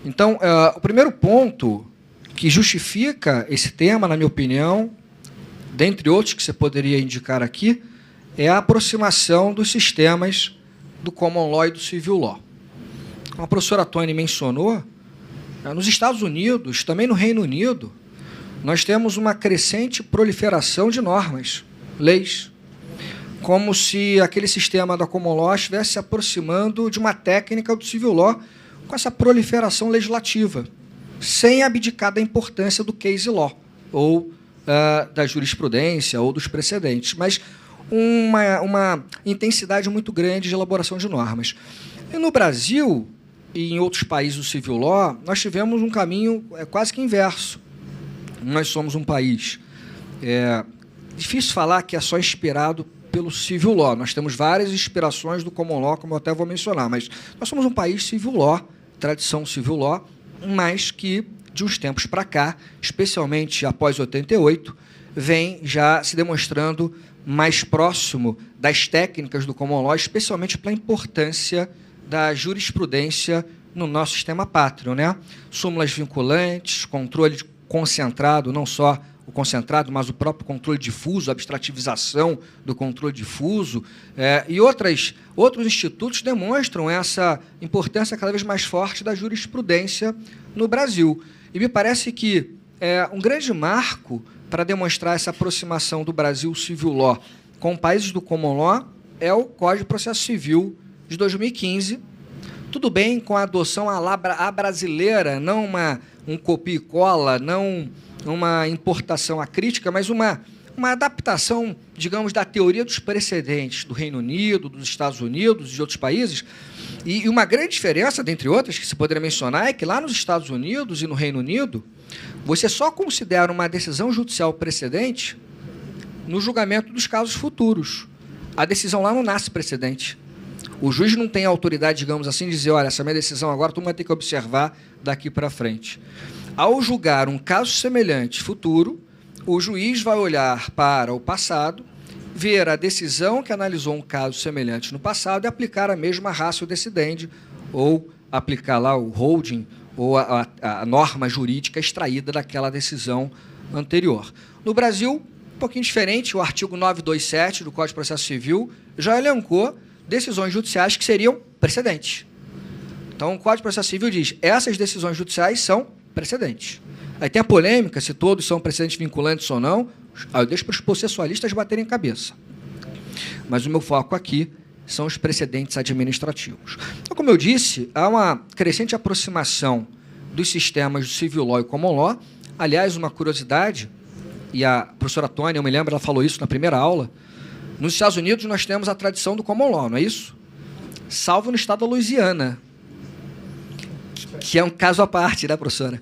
Então, o primeiro ponto que justifica esse tema, na minha opinião, dentre outros que você poderia indicar aqui, é a aproximação dos sistemas do Common Law e do Civil Law. Como a professora Toni mencionou, nos Estados Unidos, também no Reino Unido, nós temos uma crescente proliferação de normas, leis, como se aquele sistema da Common Law estivesse se aproximando de uma técnica do Civil Law com essa proliferação legislativa, sem abdicar da importância do case law, ou da jurisprudência, ou dos precedentes, mas uma intensidade muito grande de elaboração de normas. E no Brasil e em outros países do Civil Law, nós tivemos um caminho quase que inverso. Nós somos um país... difícil falar que é só inspirado pelo civil law. Nós temos várias inspirações do common law, como eu até vou mencionar, mas nós somos um país civil law, tradição civil law, mas que, de uns tempos para cá, especialmente após 88, vem já se demonstrando mais próximo das técnicas do common law, especialmente pela importância da jurisprudência no nosso sistema pátrio, né? Súmulas vinculantes, controle concentrado, não só o concentrado, mas o próprio controle difuso, a abstrativização do controle difuso, e outros institutos demonstram essa importância cada vez mais forte da jurisprudência no Brasil. E me parece que um grande marco para demonstrar essa aproximação do Brasil civil law com países do common law é o Código de Processo Civil de 2015, tudo bem com a adoção à brasileira, não um copia e cola, não uma importação acrítica, mas uma adaptação, digamos, da teoria dos precedentes do Reino Unido, dos Estados Unidos e de outros países. E uma grande diferença, dentre outras, que se poderia mencionar, é que lá nos Estados Unidos e no Reino Unido, você só considera uma decisão judicial precedente no julgamento dos casos futuros. A decisão lá não nasce precedente. O juiz não tem autoridade, digamos assim, de dizer, olha, essa minha decisão agora tu vai ter que observar daqui para frente. Ao julgar um caso semelhante futuro, o juiz vai olhar para o passado, ver a decisão que analisou um caso semelhante no passado e aplicar a mesma ratio decidendi, ou aplicar lá o holding, ou a norma jurídica extraída daquela decisão anterior. No Brasil, um pouquinho diferente, o artigo 927 do Código de Processo Civil já elencou decisões judiciais que seriam precedentes. Então, o Código de Processo Civil diz, essas decisões judiciais são precedentes. Aí tem a polêmica, se todos são precedentes vinculantes ou não, eu deixo para os processualistas baterem cabeça. Mas o meu foco aqui são os precedentes administrativos. Então, como eu disse, há uma crescente aproximação dos sistemas do civil law e common law. Aliás, uma curiosidade, e a professora Tônia, eu me lembro, ela falou isso na primeira aula, nos Estados Unidos nós temos a tradição do common law, não é isso? Salvo no estado da Louisiana, que é um caso à parte, né, professora?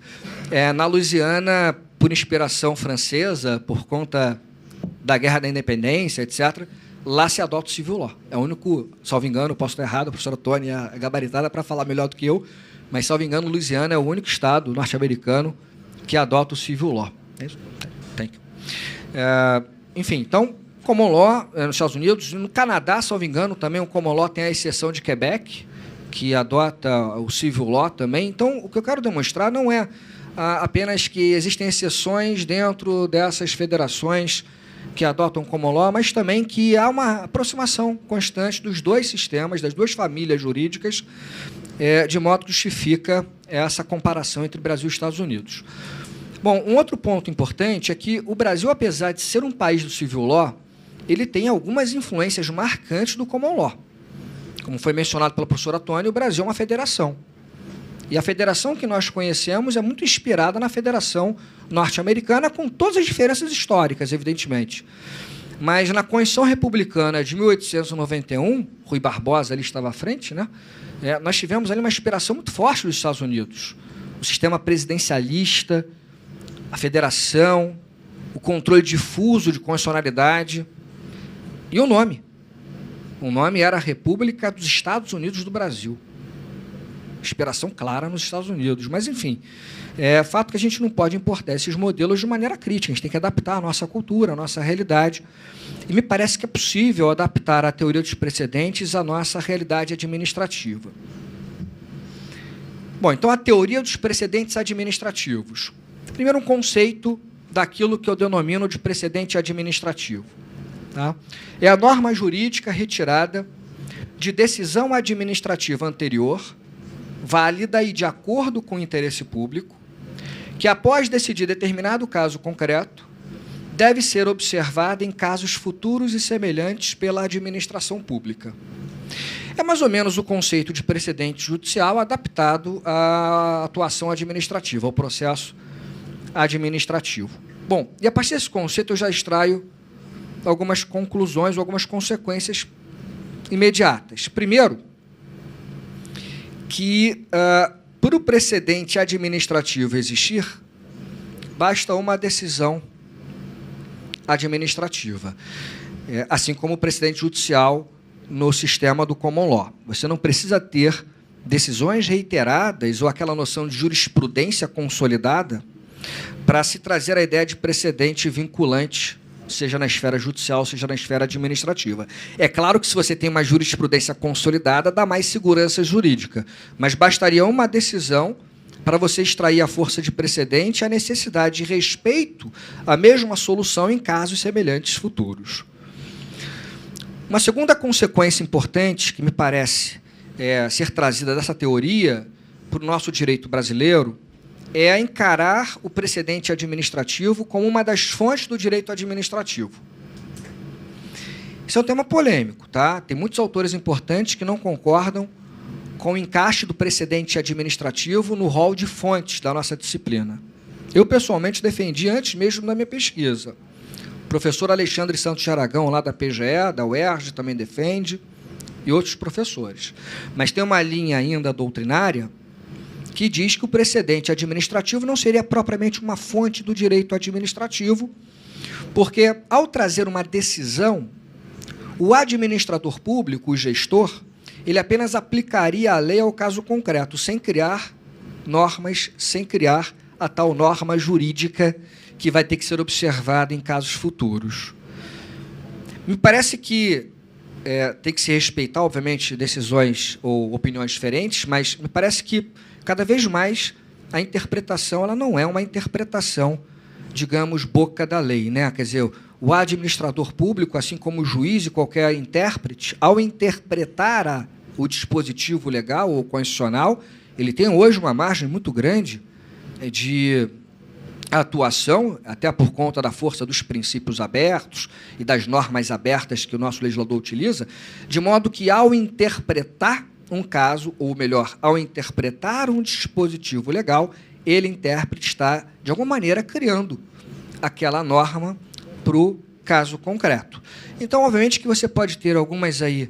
Na Louisiana, por inspiração francesa, por conta da Guerra da Independência, etc., lá se adota o civil law. É o único, salvo engano, posso estar errado, a professora Tônia é gabaritada para falar melhor do que eu, mas, salvo engano, Louisiana é o único estado norte-americano que adota o civil law. É isso? Thank you. Enfim, então, common law nos Estados Unidos, no Canadá, salvo engano, também o common law tem a exceção de Quebec, que adota o civil law também. Então, o que eu quero demonstrar não é apenas que existem exceções dentro dessas federações que adotam common law, mas também que há uma aproximação constante dos dois sistemas, das duas famílias jurídicas, de modo que justifica essa comparação entre Brasil e Estados Unidos. Bom, um outro ponto importante é que o Brasil, apesar de ser um país do civil law, ele tem algumas influências marcantes do common law. Como foi mencionado pela professora Tônia, o Brasil é uma federação. E a federação que nós conhecemos é muito inspirada na federação norte-americana, com todas as diferenças históricas, evidentemente. Mas na Constituição Republicana de 1891, Rui Barbosa ali estava à frente, né? Nós tivemos ali uma inspiração muito forte dos Estados Unidos. O sistema presidencialista, a federação, o controle difuso de constitucionalidade e o nome. O nome era República dos Estados Unidos do Brasil. Inspiração clara nos Estados Unidos. Mas, enfim, é fato que a gente não pode importar esses modelos de maneira crítica. A gente tem que adaptar a nossa cultura, a nossa realidade. E me parece que é possível adaptar a teoria dos precedentes à nossa realidade administrativa. Bom, então, a teoria dos precedentes administrativos. Primeiro, um conceito daquilo que eu denomino de precedente administrativo. Tá? É a norma jurídica retirada de decisão administrativa anterior, válida e de acordo com o interesse público, que, após decidir determinado caso concreto, deve ser observada em casos futuros e semelhantes pela administração pública. É mais ou menos o conceito de precedente judicial adaptado à atuação administrativa, ao processo administrativo. Bom, e a partir desse conceito eu já extraio algumas conclusões ou algumas consequências imediatas. Primeiro, que para o precedente administrativo existir, basta uma decisão administrativa. assim como o precedente judicial no sistema do common law. Você não precisa ter decisões reiteradas ou aquela noção de jurisprudência consolidada para se trazer a ideia de precedente vinculante, seja na esfera judicial, seja na esfera administrativa. É claro que se você tem uma jurisprudência consolidada, dá mais segurança jurídica, mas bastaria uma decisão para você extrair a força de precedente e a necessidade de respeito à mesma solução em casos semelhantes futuros. Uma segunda consequência importante, que me parece ser trazida dessa teoria para o nosso direito brasileiro, é encarar o precedente administrativo como uma das fontes do direito administrativo. Isso é um tema polêmico, tá? Tem muitos autores importantes que não concordam com o encaixe do precedente administrativo no rol de fontes da nossa disciplina. Eu, pessoalmente, defendi antes mesmo da minha pesquisa. O professor Alexandre Santos de Aragão, lá da PGE, da UERJ, também defende, e outros professores. Mas tem uma linha ainda doutrinária que diz que o precedente administrativo não seria propriamente uma fonte do direito administrativo, porque, ao trazer uma decisão, o administrador público, o gestor, ele apenas aplicaria a lei ao caso concreto, sem criar normas, sem criar a tal norma jurídica que vai ter que ser observada em casos futuros. Me parece que tem que se respeitar, obviamente, decisões ou opiniões diferentes, mas me parece que, cada vez mais, a interpretação ela não é uma interpretação, digamos, boca da lei, né? Quer dizer, o administrador público, assim como o juiz e qualquer intérprete, ao interpretar o dispositivo legal ou constitucional, ele tem hoje uma margem muito grande de atuação, até por conta da força dos princípios abertos e das normas abertas que o nosso legislador utiliza, de modo que, ao interpretar um caso, ou melhor, ao interpretar um dispositivo legal, ele, intérprete, está, de alguma maneira, criando aquela norma para o caso concreto. Então, obviamente, que você pode ter algumas aí,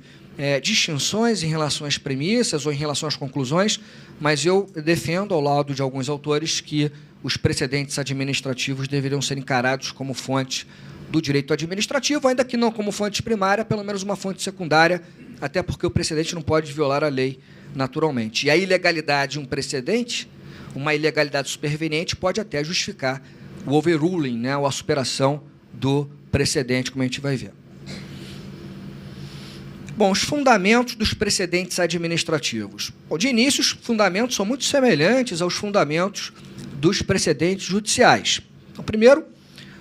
distinções em relação às premissas ou em relação às conclusões, mas eu defendo, ao lado de alguns autores, que os precedentes administrativos deveriam ser encarados como fonte do direito administrativo, ainda que não como fonte primária, pelo menos uma fonte secundária, até porque o precedente não pode violar a lei naturalmente. E a ilegalidade de um precedente, uma ilegalidade superveniente, pode até justificar o overruling, né, ou a superação do precedente, como a gente vai ver. Bom, os fundamentos dos precedentes administrativos. Bom, de início, os fundamentos são muito semelhantes aos fundamentos dos precedentes judiciais. Então, primeiro,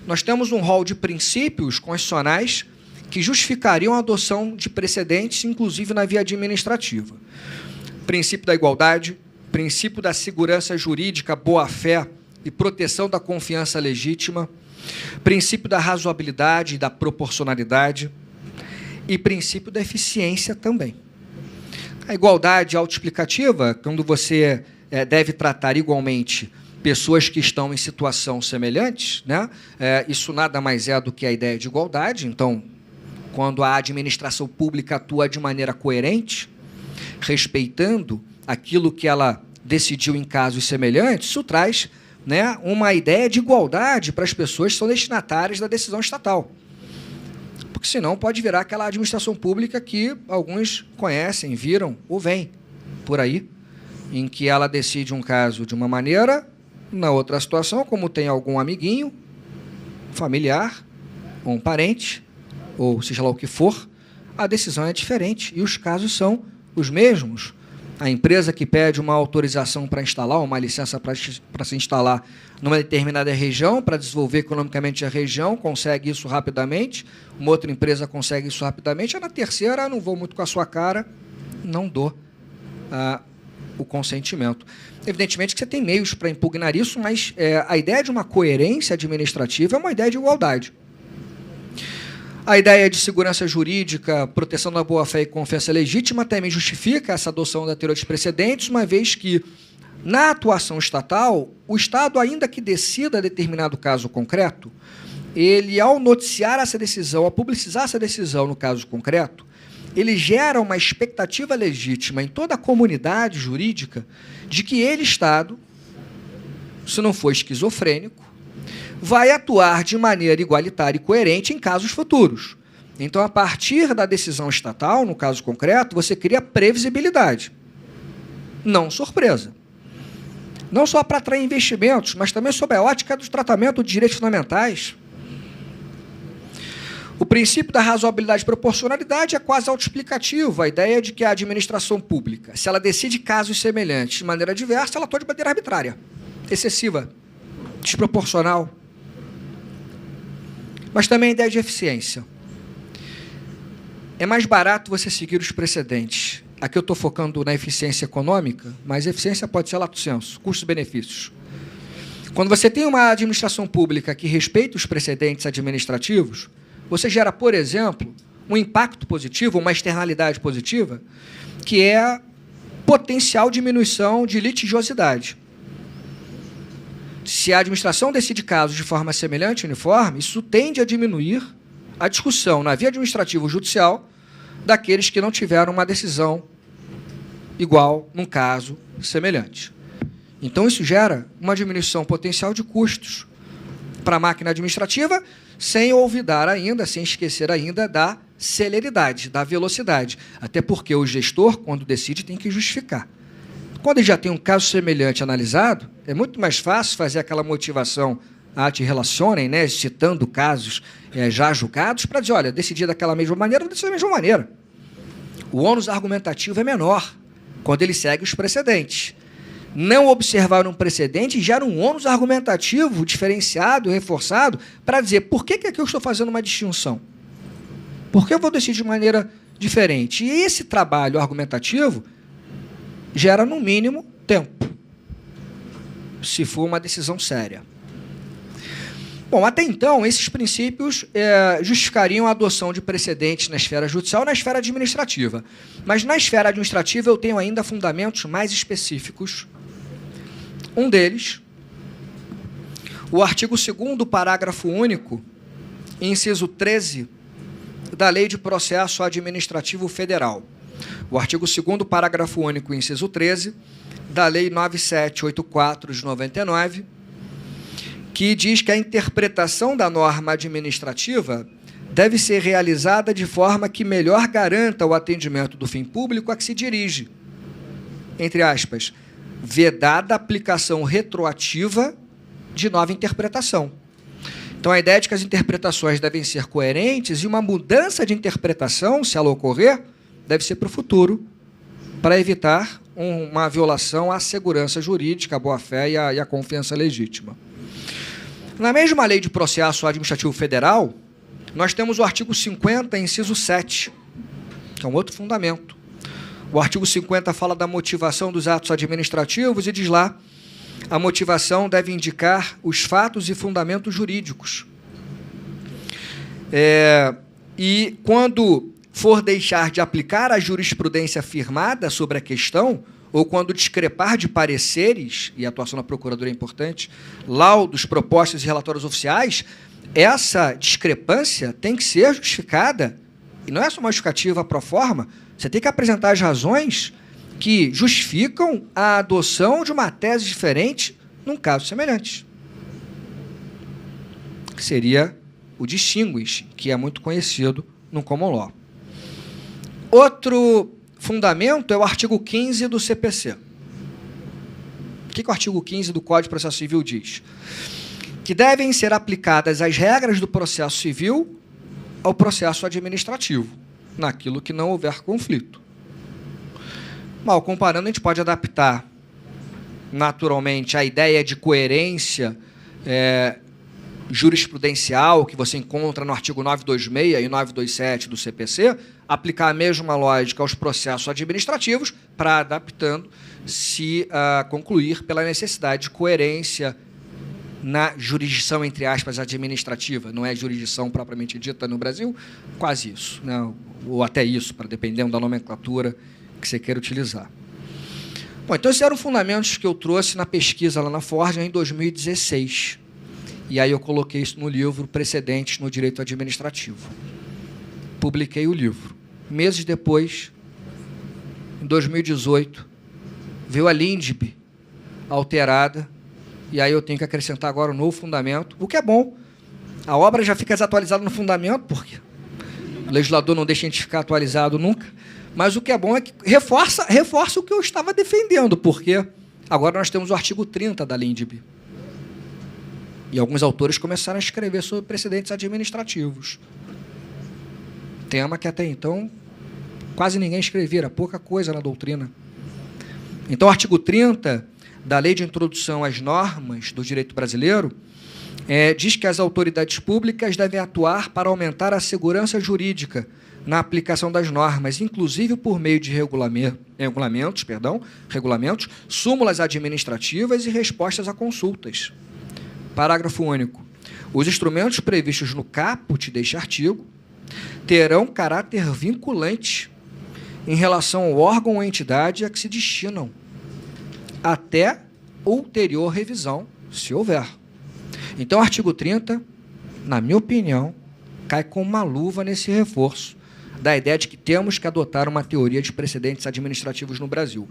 nós temos um rol de princípios constitucionais que justificariam a adoção de precedentes, inclusive na via administrativa. Princípio da igualdade, princípio da segurança jurídica, boa-fé e proteção da confiança legítima, princípio da razoabilidade e da proporcionalidade e princípio da eficiência também. A igualdade autoexplicativa, quando você deve tratar igualmente pessoas que estão em situação semelhante, né? Isso nada mais é do que a ideia de igualdade. Então, quando a administração pública atua de maneira coerente, respeitando aquilo que ela decidiu em casos semelhantes, isso traz, né, uma ideia de igualdade para as pessoas que são destinatárias da decisão estatal. Porque, senão, pode virar aquela administração pública que alguns conhecem, viram ou veem por aí, em que ela decide um caso de uma maneira, na outra situação, como tem algum amiguinho, familiar, ou um parente, ou seja lá o que for, a decisão é diferente e os casos são os mesmos. A empresa que pede uma autorização para instalar, uma licença para se instalar numa determinada região, para desenvolver economicamente a região, consegue isso rapidamente, uma outra empresa consegue isso rapidamente, a na terceira, não vou muito com a sua cara, não dou o consentimento. Evidentemente que você tem meios para impugnar isso, mas a ideia de uma coerência administrativa é uma ideia de igualdade. A ideia de segurança jurídica, proteção da boa-fé e confiança legítima também justifica essa adoção da teoria dos precedentes, uma vez que, na atuação estatal, o Estado, ainda que decida determinado caso concreto, ele, ao noticiar essa decisão, ao publicizar essa decisão no caso concreto, ele gera uma expectativa legítima em toda a comunidade jurídica de que ele, Estado, se não for esquizofrênico, vai atuar de maneira igualitária e coerente em casos futuros. Então, a partir da decisão estatal, no caso concreto, você cria previsibilidade, não surpresa. Não só para atrair investimentos, mas também sob a ótica do tratamento de direitos fundamentais. O princípio da razoabilidade e proporcionalidade é quase autoexplicativo. A ideia de que a administração pública, se ela decide casos semelhantes de maneira diversa, ela atua de maneira arbitrária, excessiva, desproporcional. Mas também a ideia de eficiência. É mais barato você seguir os precedentes. Aqui eu estou focando na eficiência econômica, mas eficiência pode ser lato sensu, custos-benefícios. Quando você tem uma administração pública que respeita os precedentes administrativos, você gera, por exemplo, um impacto positivo, uma externalidade positiva, que é a potencial diminuição de litigiosidade. Se a administração decide casos de forma semelhante, uniforme, isso tende a diminuir a discussão na via administrativa ou judicial daqueles que não tiveram uma decisão igual num caso semelhante. Então, isso gera uma diminuição potencial de custos para a máquina administrativa, sem olvidar ainda, sem esquecer ainda da celeridade, da velocidade. Até porque o gestor, quando decide, tem que justificar. Quando ele já tem um caso semelhante analisado, é muito mais fácil fazer aquela motivação te relacionem, né, citando casos já julgados, para dizer, olha, decidi daquela mesma maneira, decidi da mesma maneira. O ônus argumentativo é menor quando ele segue os precedentes. Não observar um precedente gera um ônus argumentativo diferenciado, reforçado, para dizer por que aqui eu estou fazendo uma distinção? Por que eu vou decidir de maneira diferente? E esse trabalho argumentativo gera, no mínimo, tempo, se for uma decisão séria. Bom, até então, esses princípios justificariam a adoção de precedentes na esfera judicial e na esfera administrativa. Mas na esfera administrativa eu tenho ainda fundamentos mais específicos. Um deles, o artigo 2º, parágrafo único, inciso 13, da Lei de Processo Administrativo Federal. O artigo 2º, parágrafo único, inciso 13, da Lei 9784 de 99, que diz que a interpretação da norma administrativa deve ser realizada de forma que melhor garanta o atendimento do fim público a que se dirige. Entre aspas, vedada a aplicação retroativa de nova interpretação. Então, a ideia de que as interpretações devem ser coerentes e uma mudança de interpretação, se ela ocorrer, deve ser para o futuro, para evitar uma violação à segurança jurídica, à boa-fé e à confiança legítima. Na mesma Lei de Processo Administrativo Federal, nós temos o artigo 50, inciso 7, que é um outro fundamento. O artigo 50 fala da motivação dos atos administrativos e diz lá, a motivação deve indicar os fatos e fundamentos jurídicos. E quando for deixar de aplicar a jurisprudência firmada sobre a questão, ou quando discrepar de pareceres, e a atuação da Procuradoria é importante, laudos, propostas e relatórios oficiais, essa discrepância tem que ser justificada, e não é só uma justificativa pro forma, você tem que apresentar as razões que justificam a adoção de uma tese diferente num caso semelhante. Que seria o distinguish, que é muito conhecido no common law. Outro fundamento é o artigo 15 do CPC. O que o artigo 15 do Código de Processo Civil diz? Que devem ser aplicadas as regras do processo civil ao processo administrativo, naquilo que não houver conflito. Mal comparando, a gente pode adaptar naturalmente a ideia de coerência jurisprudencial que você encontra no artigo 926 e 927 do CPC, aplicar a mesma lógica aos processos administrativos para, adaptando, se concluir pela necessidade de coerência na jurisdição, entre aspas, administrativa. Não é jurisdição propriamente dita no Brasil, quase isso, né? Ou até isso, para dependendo da nomenclatura que você queira utilizar. Bom, então esses eram fundamentos que eu trouxe na pesquisa lá na Forja em 2016. E aí eu coloquei isso no livro Precedentes no Direito Administrativo. Publiquei o livro. Meses depois, em 2018, veio a LINDB alterada, e aí eu tenho que acrescentar agora um novo fundamento, o que é bom. A obra já fica desatualizada no fundamento, porque O legislador não deixa a gente ficar atualizado nunca. Mas o que é bom é que reforça o que eu estava defendendo, porque agora nós temos o artigo 30 da LINDB. E alguns autores começaram a escrever sobre precedentes administrativos. Tema que até então quase ninguém escrevia, era pouca coisa na doutrina. Então, o artigo 30 da Lei de Introdução às Normas do Direito Brasileiro diz que as autoridades públicas devem atuar para aumentar a segurança jurídica na aplicação das normas, inclusive por meio de regulamentos, súmulas administrativas e respostas a consultas. Parágrafo único. Os instrumentos previstos no caput deste artigo terão caráter vinculante em relação ao órgão ou entidade a que se destinam, até ulterior revisão, se houver. Então, o artigo 30, na minha opinião, cai com uma luva nesse reforço da ideia de que temos que adotar uma teoria de precedentes administrativos no Brasil.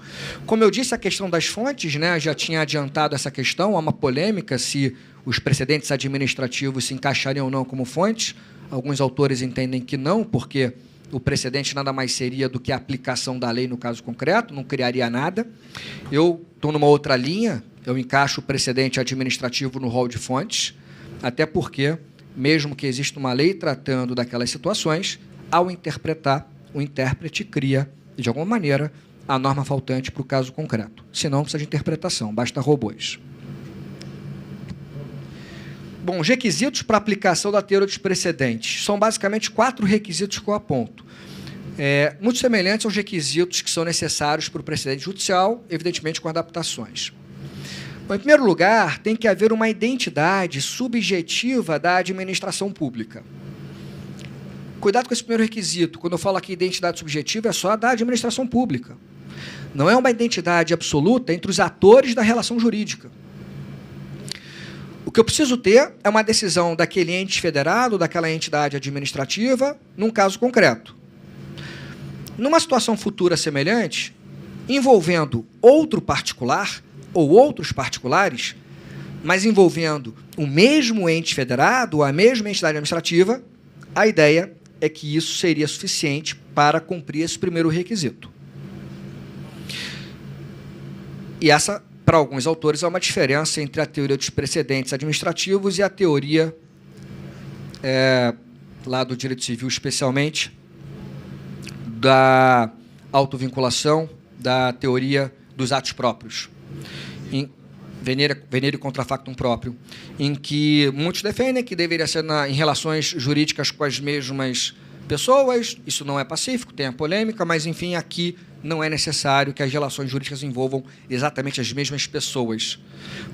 Como eu disse, a questão das fontes, né, já tinha adiantado essa questão, há uma polêmica se os precedentes administrativos se encaixariam ou não como fontes. Alguns autores entendem que não, porque o precedente nada mais seria do que a aplicação da lei no caso concreto, não criaria nada. Eu estou numa outra linha, eu encaixo o precedente administrativo no rol de fontes, até porque, mesmo que exista uma lei tratando daquelas situações, ao interpretar, o intérprete cria, de alguma maneira, a norma faltante para o caso concreto. Senão, precisa de interpretação, basta robôs. Bom, os requisitos para aplicação da teoria dos precedentes são basicamente 4 requisitos que eu aponto. Muito semelhantes aos requisitos que são necessários para o precedente judicial, evidentemente com adaptações. Bom, em primeiro lugar, tem que haver uma identidade subjetiva da administração pública. Cuidado com esse primeiro requisito. Quando eu falo aqui identidade subjetiva, é só a da administração pública. Não é uma identidade absoluta entre os atores da relação jurídica. O que eu preciso ter é uma decisão daquele ente federado, daquela entidade administrativa, num caso concreto. Numa situação futura semelhante, envolvendo outro particular ou outros particulares, mas envolvendo o mesmo ente federado ou a mesma entidade administrativa, a ideia é que isso seria suficiente para cumprir esse primeiro requisito. E essa, para alguns autores, há uma diferença entre a teoria dos precedentes administrativos e a teoria, lá do direito civil especialmente, da autovinculação, da teoria dos atos próprios, venire contra factum próprio, em que muitos defendem que deveria ser em relações jurídicas com as mesmas pessoas. Isso não é pacífico, tem a polêmica, mas, enfim, aqui não é necessário que as relações jurídicas envolvam exatamente as mesmas pessoas.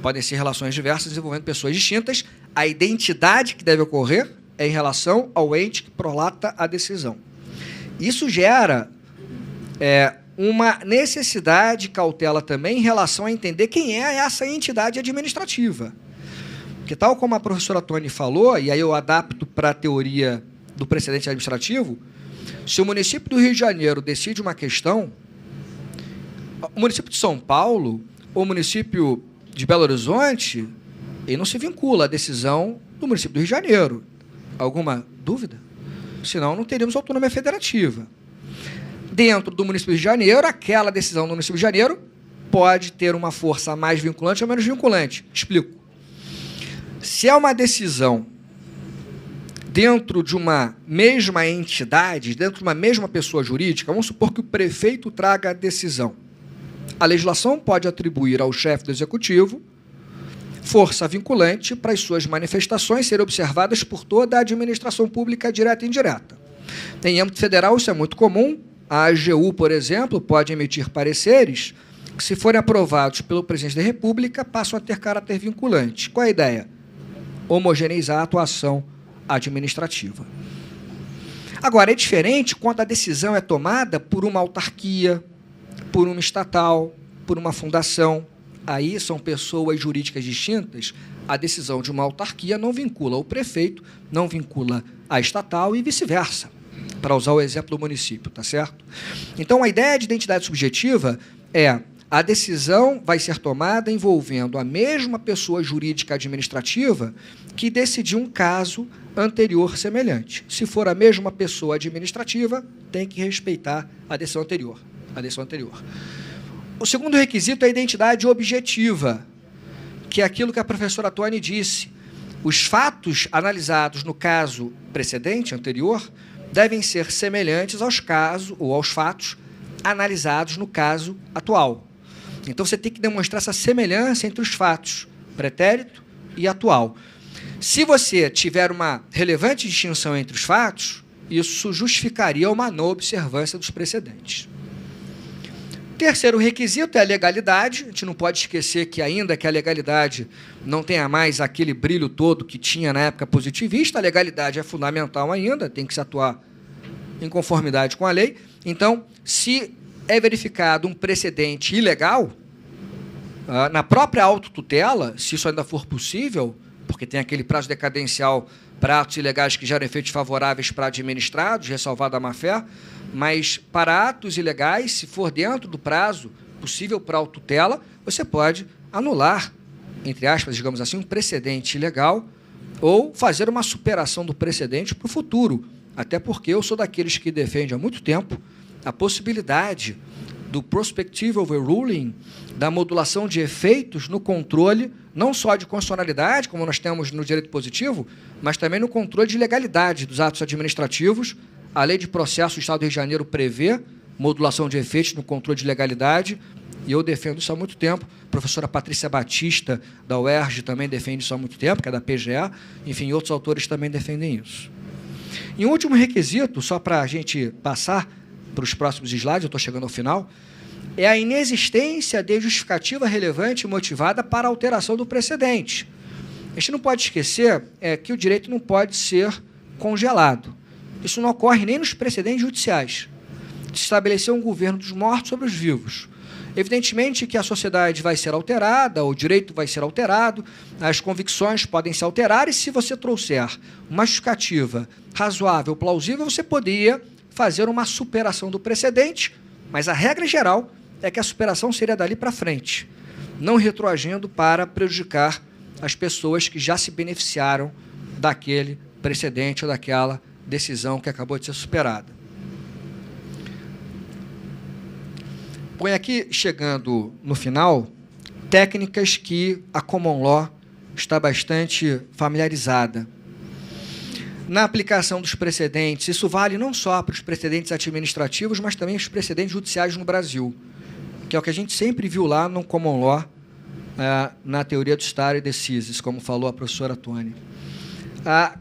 Podem ser relações diversas envolvendo pessoas distintas. A identidade que deve ocorrer é em relação ao ente que prolata a decisão. Isso gera uma necessidade de cautela também em relação a entender quem é essa entidade administrativa. Porque, tal como a professora Tony falou, e aí eu adapto para a teoria do precedente administrativo, se o município do Rio de Janeiro decide uma questão, o município de São Paulo ou o município de Belo Horizonte, ele não se vincula à decisão do município do Rio de Janeiro. Alguma dúvida? Senão não teríamos autonomia federativa. Dentro do município do Rio de Janeiro, aquela decisão do município do Rio de Janeiro pode ter uma força mais vinculante ou menos vinculante. Explico. Se é uma decisão dentro de uma mesma entidade, dentro de uma mesma pessoa jurídica, vamos supor que o prefeito traga a decisão. A legislação pode atribuir ao chefe do executivo força vinculante para as suas manifestações serem observadas por toda a administração pública direta e indireta. Em âmbito federal, isso é muito comum. A AGU, por exemplo, pode emitir pareceres que, se forem aprovados pelo presidente da República, passam a ter caráter vinculante. Qual é a ideia? Homogeneizar a atuação administrativa. Agora, é diferente quando a decisão é tomada por uma autarquia, por uma estatal, por uma fundação. Aí são pessoas jurídicas distintas. A decisão de uma autarquia não vincula o prefeito, não vincula a estatal e vice-versa, para usar o exemplo do município, tá certo? Então, a ideia de identidade subjetiva é a decisão vai ser tomada envolvendo a mesma pessoa jurídica administrativa que decidiu um caso anterior semelhante. Se for a mesma pessoa administrativa, tem que respeitar a decisão anterior. O segundo requisito é a identidade objetiva, que é aquilo que a professora Tony disse. Os fatos analisados no caso precedente, anterior, devem ser semelhantes aos fatos analisados no caso atual. Então, você tem que demonstrar essa semelhança entre os fatos pretérito e atual. Se você tiver uma relevante distinção entre os fatos, isso justificaria uma não observância dos precedentes. Terceiro requisito é a legalidade. A gente não pode esquecer que, ainda que a legalidade não tenha mais aquele brilho todo que tinha na época positivista, a legalidade é fundamental ainda, tem que se atuar em conformidade com a lei. Então, se é verificado um precedente ilegal, na própria autotutela, se isso ainda for possível, porque tem aquele prazo decadencial para atos ilegais que geram efeitos favoráveis para administrados, ressalvado a má-fé, mas para atos ilegais, se for dentro do prazo possível para autotutela, você pode anular, entre aspas, digamos assim, um precedente ilegal ou fazer uma superação do precedente para o futuro. Até porque eu sou daqueles que defendem há muito tempo a possibilidade do prospective overruling, da modulação de efeitos no controle, não só de constitucionalidade, como nós temos no direito positivo, mas também no controle de legalidade dos atos administrativos. A Lei de Processo do Estado do Rio de Janeiro prevê modulação de efeitos no controle de legalidade, e eu defendo isso há muito tempo. A professora Patrícia Batista, da UERJ, também defende isso há muito tempo, que é da PGE. Enfim, outros autores também defendem isso. E um último requisito, só para a gente passar para os próximos slides, eu estou chegando ao final, é a inexistência de justificativa relevante e motivada para a alteração do precedente. A gente não pode esquecer que o direito não pode ser congelado. Isso não ocorre nem nos precedentes judiciais. De estabelecer um governo dos mortos sobre os vivos. Evidentemente que a sociedade vai ser alterada, o direito vai ser alterado, as convicções podem se alterar, e se você trouxer uma justificativa razoável, plausível, você poderia fazer uma superação do precedente, mas a regra geral é que a superação seria dali para frente, não retroagindo para prejudicar as pessoas que já se beneficiaram daquele precedente ou daquela decisão que acabou de ser superada. Põe aqui, chegando no final, técnicas que a Common Law está bastante familiarizada. Na aplicação dos precedentes, isso vale não só para os precedentes administrativos, mas também os precedentes judiciais no Brasil, que é o que a gente sempre viu lá no Common Law, na teoria do stare decisis, como falou a professora Tony.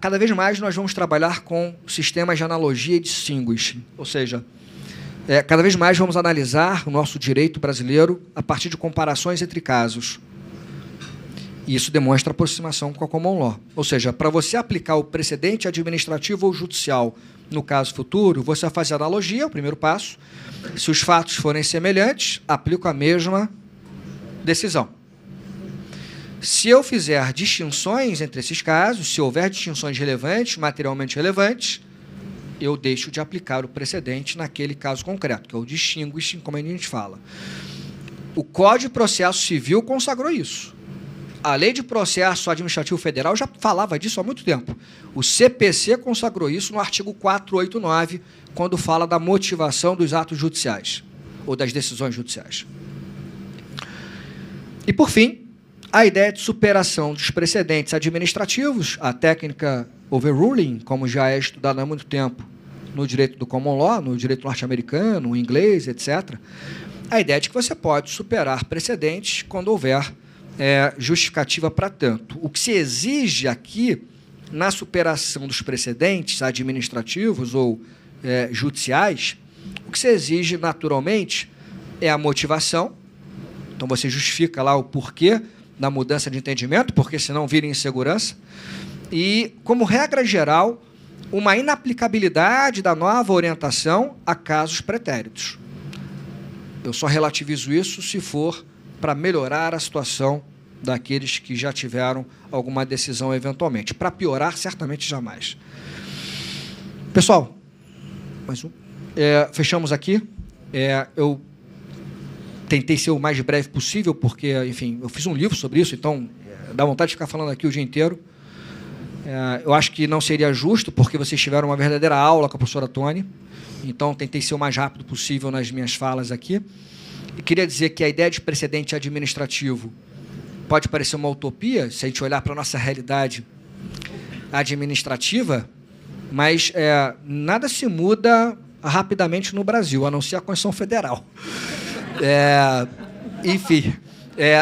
Cada vez mais nós vamos trabalhar com sistemas de analogia e distinguishing, ou seja, cada vez mais vamos analisar o nosso direito brasileiro a partir de comparações entre casos. E isso demonstra aproximação com a Common Law. Ou seja, para você aplicar o precedente administrativo ou judicial no caso futuro, você vai fazer analogia, o primeiro passo. Se os fatos forem semelhantes, aplico a mesma decisão. Se eu fizer distinções entre esses casos, se houver distinções relevantes, materialmente relevantes, eu deixo de aplicar o precedente naquele caso concreto, que é o distinguishing, como a gente fala. O Código de Processo Civil consagrou isso. A Lei de Processo Administrativo Federal já falava disso há muito tempo. O CPC consagrou isso no artigo 489, quando fala da motivação dos atos judiciais, ou das decisões judiciais. E, por fim, a ideia de superação dos precedentes administrativos, a técnica overruling, como já é estudada há muito tempo no direito do common law, no direito norte-americano, no inglês, etc. A ideia de que você pode superar precedentes quando houver justificativa para tanto. O que se exige aqui, na superação dos precedentes administrativos ou judiciais, o que se exige, naturalmente, é a motivação. Então, você justifica lá o porquê da mudança de entendimento, porque senão vira insegurança. E, como regra geral, uma inaplicabilidade da nova orientação a casos pretéritos. Eu só relativizo isso se for para melhorar a situação daqueles que já tiveram alguma decisão eventualmente. Para piorar, certamente jamais. Pessoal, mais um. Fechamos aqui. Eu tentei ser o mais breve possível, porque, enfim, eu fiz um livro sobre isso, então dá vontade de ficar falando aqui o dia inteiro. Eu acho que não seria justo, porque vocês tiveram uma verdadeira aula com a professora Tony, então tentei ser o mais rápido possível nas minhas falas aqui. E queria dizer que a ideia de precedente administrativo pode parecer uma utopia, se a gente olhar para a nossa realidade administrativa, mas nada se muda rapidamente no Brasil, a não ser a Constituição Federal. Enfim,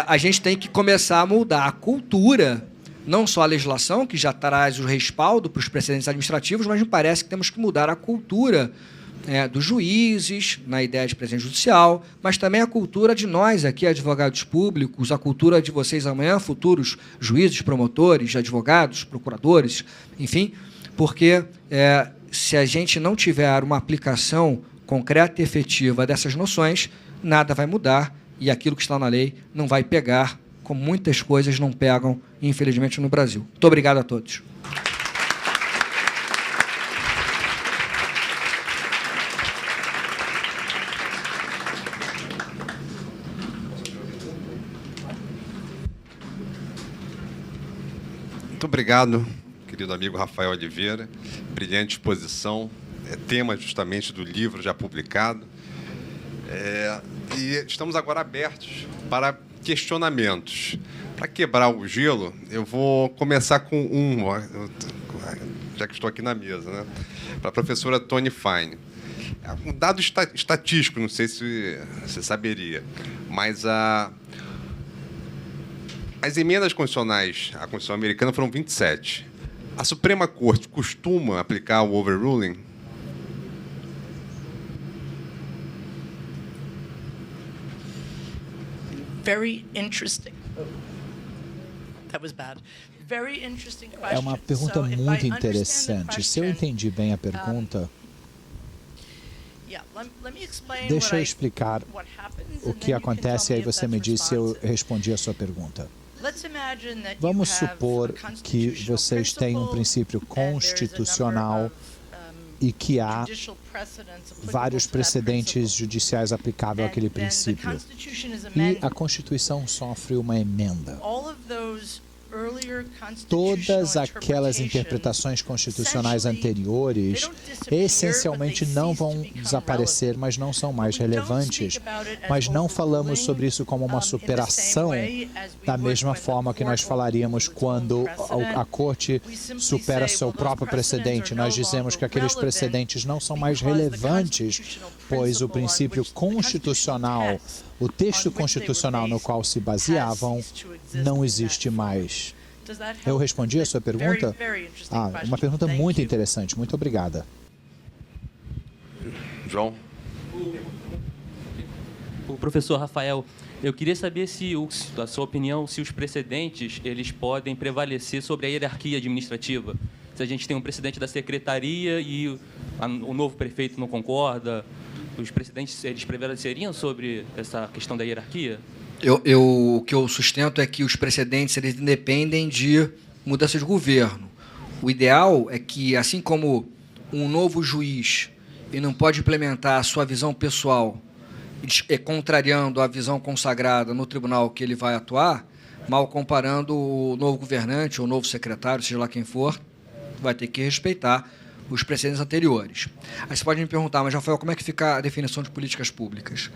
a gente tem que começar a mudar a cultura, não só a legislação, que já traz o respaldo para os precedentes administrativos, mas me parece que temos que mudar a cultura dos juízes, na ideia de presidente judicial, mas também a cultura de nós aqui, advogados públicos, a cultura de vocês amanhã, futuros juízes, promotores, advogados, procuradores, enfim, porque se a gente não tiver uma aplicação concreta e efetiva dessas noções, nada vai mudar e aquilo que está na lei não vai pegar, como muitas coisas não pegam, infelizmente, no Brasil. Muito obrigado a todos. Muito obrigado, querido amigo Rafael Oliveira. Brilhante exposição, tema justamente do livro já publicado. E estamos agora abertos para questionamentos. Para quebrar o gelo, eu vou começar com já que estou aqui na mesa, né? Para a professora Tony Fine. Um dado estatístico, não sei se você saberia, mas as emendas constitucionais à Constituição Americana foram 27. A Suprema Corte costuma aplicar o overruling? Very interesting. That was bad. Very interesting question. É uma pergunta muito interessante. Se eu entendi bem a pergunta, deixa eu explicar o que acontece e aí você me diz se eu respondi a sua pergunta. Vamos supor que vocês têm um princípio constitucional e que há vários precedentes judiciais aplicáveis àquele princípio. E a Constituição sofre uma emenda. Todas aquelas interpretações constitucionais anteriores essencialmente não vão desaparecer, mas não são mais relevantes. Mas não falamos sobre isso como uma superação da mesma forma que nós falaríamos quando a Corte supera seu próprio precedente. Nós dizemos que aqueles precedentes não são mais relevantes, pois o princípio constitucional, o texto constitucional no qual se baseavam, não existe mais. Eu respondi a sua pergunta? Uma pergunta muito interessante. Muito obrigada. João? O professor Rafael, eu queria saber a sua opinião, se os precedentes eles podem prevalecer sobre a hierarquia administrativa. Se a gente tem um precedente da secretaria e o novo prefeito não concorda, os precedentes eles prevaleceriam sobre essa questão da hierarquia? O que eu sustento é que os precedentes eles dependem de mudança de governo. O ideal é que, assim como um novo juiz ele não pode implementar a sua visão pessoal, contrariando a visão consagrada no tribunal que ele vai atuar, mal comparando o novo governante ou o novo secretário, seja lá quem for, vai ter que respeitar os precedentes anteriores. Aí você pode me perguntar, mas, Rafael, como é que fica a definição de políticas públicas?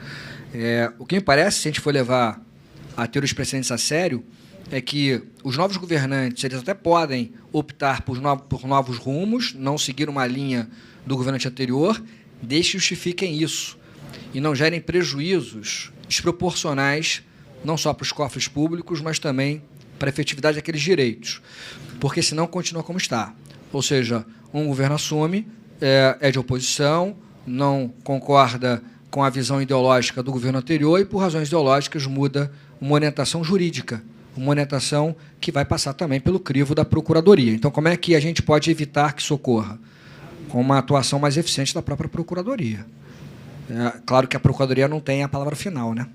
O que me parece, se a gente for levar a ter os precedentes a sério, é que os novos governantes eles até podem optar por novos rumos, não seguir uma linha do governante anterior, desde que justifiquem isso e não gerem prejuízos desproporcionais, não só para os cofres públicos, mas também para a efetividade daqueles direitos, porque senão continua como está. Ou seja, um governo assume, é de oposição, não concorda com a visão ideológica do governo anterior e, por razões ideológicas, muda uma orientação jurídica, uma orientação que vai passar também pelo crivo da Procuradoria. Então, como é que a gente pode evitar que isso ocorra? Com uma atuação mais eficiente da própria Procuradoria. Claro que a Procuradoria não tem a palavra final, né?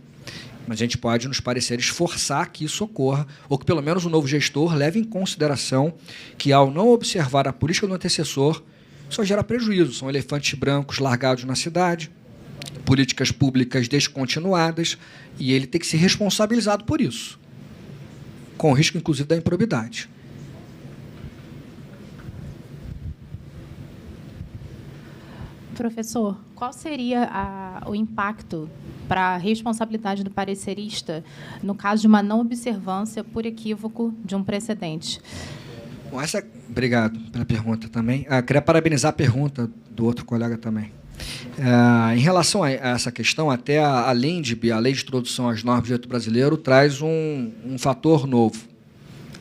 Mas a gente pode, nos pareceres, forçar que isso ocorra, ou que, pelo menos, o novo gestor leve em consideração que, ao não observar a política do antecessor, só gera prejuízo. São elefantes brancos largados na cidade, políticas públicas descontinuadas, e ele tem que ser responsabilizado por isso, com o risco, inclusive, da improbidade. Professor, qual seria o impacto para a responsabilidade do parecerista no caso de uma não observância por equívoco de um precedente? Bom, obrigado pela pergunta também. Queria parabenizar a pergunta do outro colega também. Em relação a essa questão, até a LINDB, a Lei de Introdução às Normas do Direito Brasileiro, traz um fator novo.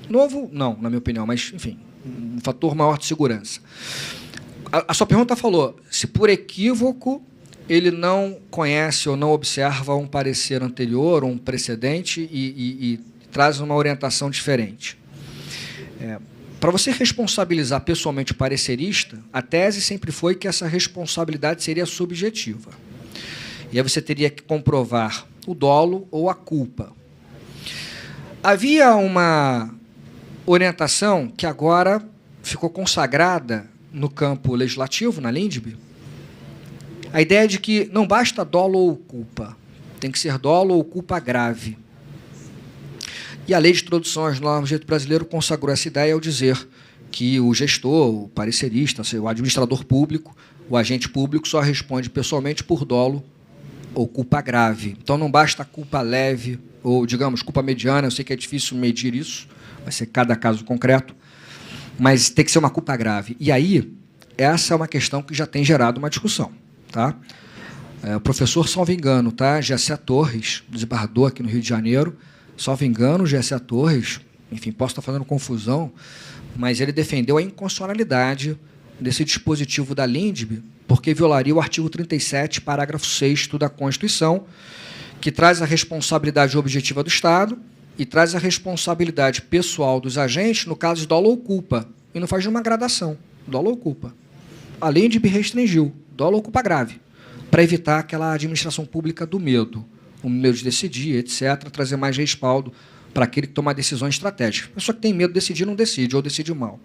Novo, não, na minha opinião, mas, enfim, um fator maior de segurança. A sua pergunta falou se, por equívoco, ele não conhece ou não observa um parecer anterior ou um precedente e traz uma orientação diferente. Para você responsabilizar pessoalmente o parecerista, a tese sempre foi que essa responsabilidade seria subjetiva. E aí você teria que comprovar o dolo ou a culpa. Havia uma orientação que agora ficou consagrada no campo legislativo, na LINDB, a ideia de que não basta dolo ou culpa, tem que ser dolo ou culpa grave. E a Lei de Introdução às Normas do Direito Brasileiro consagrou essa ideia ao dizer que o gestor, o parecerista, o administrador público, o agente público só responde pessoalmente por dolo ou culpa grave. Então, não basta culpa leve ou, digamos, culpa mediana, eu sei que é difícil medir isso, vai ser cada caso concreto, mas tem que ser uma culpa grave. E aí, essa é uma questão que já tem gerado uma discussão. Tá? O professor, salvo engano, tá? Gessé Torres, desembargador aqui no Rio de Janeiro, salvo engano, Gessé Torres, enfim, posso estar fazendo confusão, mas ele defendeu a inconstitucionalidade desse dispositivo da LINDB, porque violaria o artigo 37, parágrafo 6º da Constituição, que traz a responsabilidade objetiva do Estado e traz a responsabilidade pessoal dos agentes no caso de dolo ou culpa, e não faz nenhuma gradação, dolo ou culpa. A LINDB restringiu, dolo ou culpa grave, para evitar aquela administração pública do medo, o medo de decidir, etc., trazer mais respaldo para aquele que toma decisões estratégicas. A pessoa que tem medo de decidir, não decide, ou decide mal.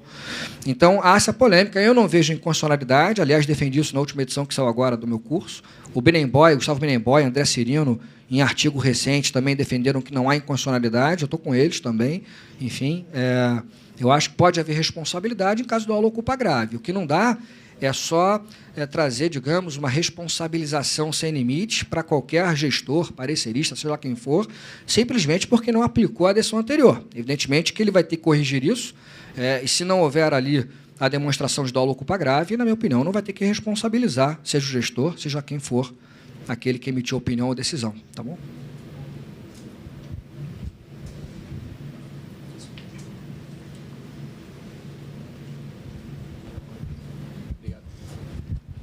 Então, há essa polêmica. Eu não vejo inconstitucionalidade, aliás, defendi isso na última edição que saiu agora do meu curso. O Benenboy, Gustavo Benenboy, André Cirino, em artigo recente, também defenderam que não há inconstitucionalidade, eu estou com eles também. Enfim, eu acho que pode haver responsabilidade em caso do dolo ou culpa grave. O que não dá é só trazer, digamos, uma responsabilização sem limites para qualquer gestor, parecerista, seja lá quem for, simplesmente porque não aplicou a decisão anterior. Evidentemente que ele vai ter que corrigir isso, e se não houver ali a demonstração de dolo ou culpa grave, na minha opinião, não vai ter que responsabilizar, seja o gestor, seja quem for, aquele que emitiu a opinião ou decisão. Tá bom?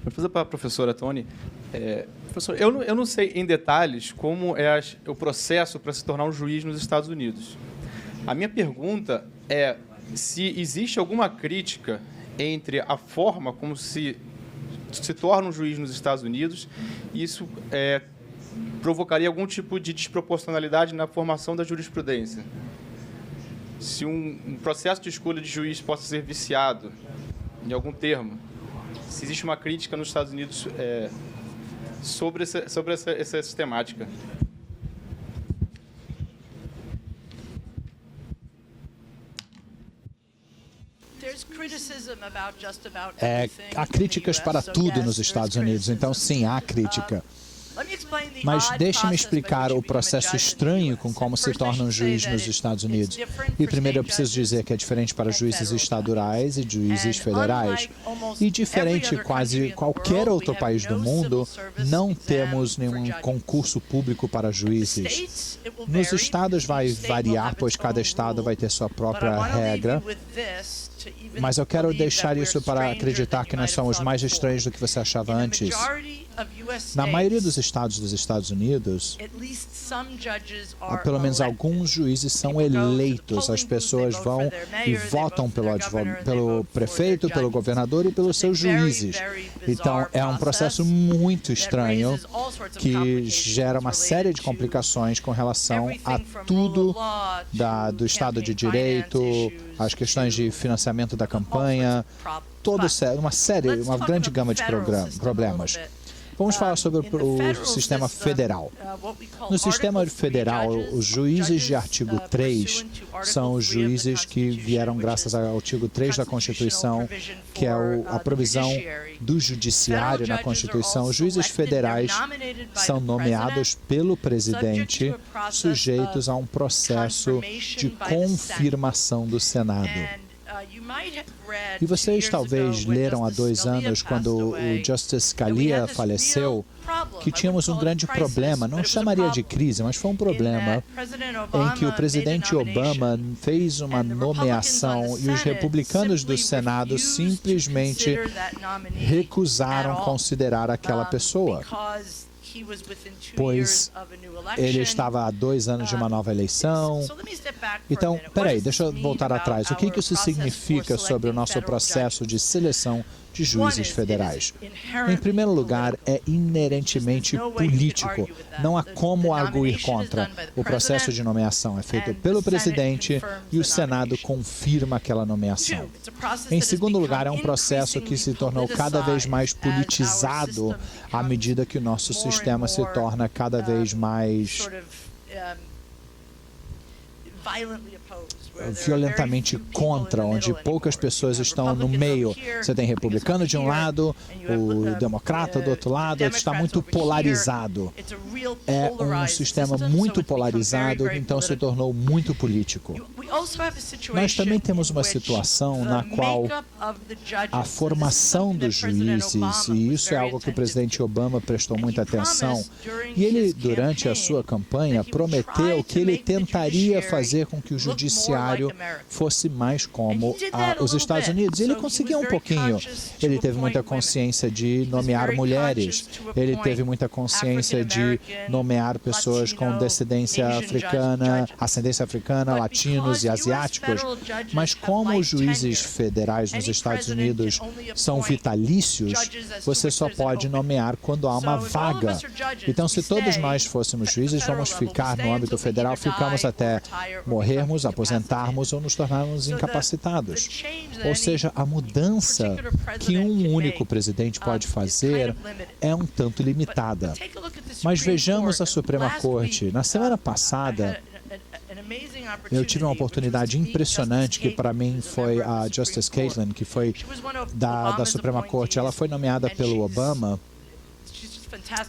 Vou fazer para a professora Tony. Professor, eu não sei em detalhes como é o processo para se tornar um juiz nos Estados Unidos. A minha pergunta é se existe alguma crítica entre a forma como se torna um juiz nos Estados Unidos e isso provocaria algum tipo de desproporcionalidade na formação da jurisprudência. Se um processo de escolha de juiz possa ser viciado em algum termo, se existe uma crítica nos Estados Unidos sobre essa sistemática. Há críticas para tudo nos Estados Unidos, então, sim, há crítica. Mas deixe-me explicar o processo estranho com como se torna um juiz nos Estados Unidos. E primeiro eu preciso dizer que é diferente para juízes estaduais e juízes federais. E diferente quase qualquer outro país do mundo, não temos nenhum concurso público para juízes. Nos estados vai variar, pois cada estado vai ter sua própria regra. Mas eu quero deixar isso para acreditar que nós somos mais estranhos do que você achava antes. Na maioria dos estados dos Estados Unidos, pelo menos alguns juízes são eleitos. As pessoas vão e votam pelo prefeito, pelo governador e pelos seus juízes. Então, é um processo muito estranho que gera uma série de complicações com relação a tudo do Estado de Direito, as questões de financiamento da campanha, uma grande gama de problemas. Vamos falar sobre o sistema federal. No sistema federal, os juízes de artigo 3 são os juízes que vieram graças ao artigo 3 da Constituição, que é a provisão do judiciário na Constituição. Os juízes federais são nomeados pelo presidente, sujeitos a um processo de confirmação do Senado. E vocês talvez leram há 2 anos, quando o Justice Scalia faleceu, que tínhamos um grande problema. Não chamaria de crise, mas foi um problema em que o presidente Obama fez uma nomeação e os republicanos do Senado simplesmente recusaram considerar aquela pessoa, pois ele estava há 2 anos de uma nova eleição. Então, peraí, deixa eu voltar atrás. O que isso significa sobre o nosso processo de seleção de juízes federais? Em primeiro lugar, é inerentemente político. Não há como arguir contra. O processo de nomeação é feito pelo presidente e o Senado confirma aquela nomeação. Em segundo lugar, é um processo que se tornou cada vez mais politizado à medida que o nosso sistema se torna cada vez mais violentamente contra, onde poucas pessoas estão no meio. Você tem republicano de um lado, o democrata do outro lado, está muito polarizado. É um sistema muito polarizado, então se tornou muito político. Nós também temos uma situação na qual a formação dos juízes, e isso é algo que o presidente Obama prestou muita atenção, e ele, durante a sua campanha, prometeu que ele tentaria fazer com que o judiciário fosse mais como os Estados Unidos. E ele conseguiu um pouquinho. Ele teve muita consciência de nomear mulheres. Ele teve muita consciência de nomear pessoas com ascendência africana, latinos e asiáticos. Mas como os juízes federais nos Estados Unidos são vitalícios, você só pode nomear quando há uma vaga. Então, se todos nós fôssemos juízes, vamos ficar no âmbito federal, ficamos até morrermos, aposentarmos ou nos tornarmos incapacitados. Ou seja, a mudança que um único presidente pode fazer é um tanto limitada. Mas vejamos a Suprema Corte. Na semana passada, eu tive uma oportunidade impressionante, que para mim foi a Justice Kagan, que foi da Suprema Corte. Ela foi nomeada pelo Obama.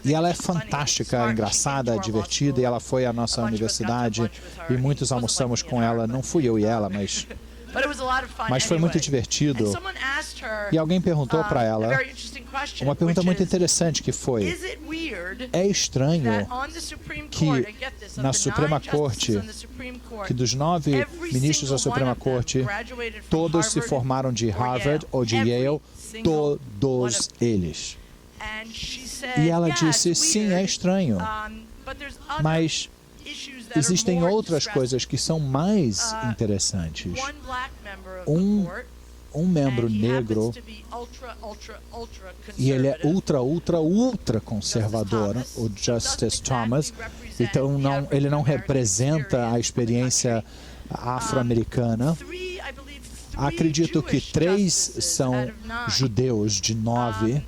E ela é fantástica, engraçada, divertida, e ela foi à nossa universidade e muitos almoçamos com ela. Não fui eu e ela, mas foi muito divertido. E alguém perguntou para ela uma pergunta muito interessante, que foi: é estranho que na Suprema Corte, que dos 9 ministros da Suprema Corte, todos se formaram de Harvard ou de Yale, todos eles. E ela disse, sim, é estranho, mas existem outras coisas que são mais interessantes. Um membro negro, e ele é ultra conservador, o Justice Thomas, então ele não representa a experiência afro-americana. Acredito que 3 são judeus de 9,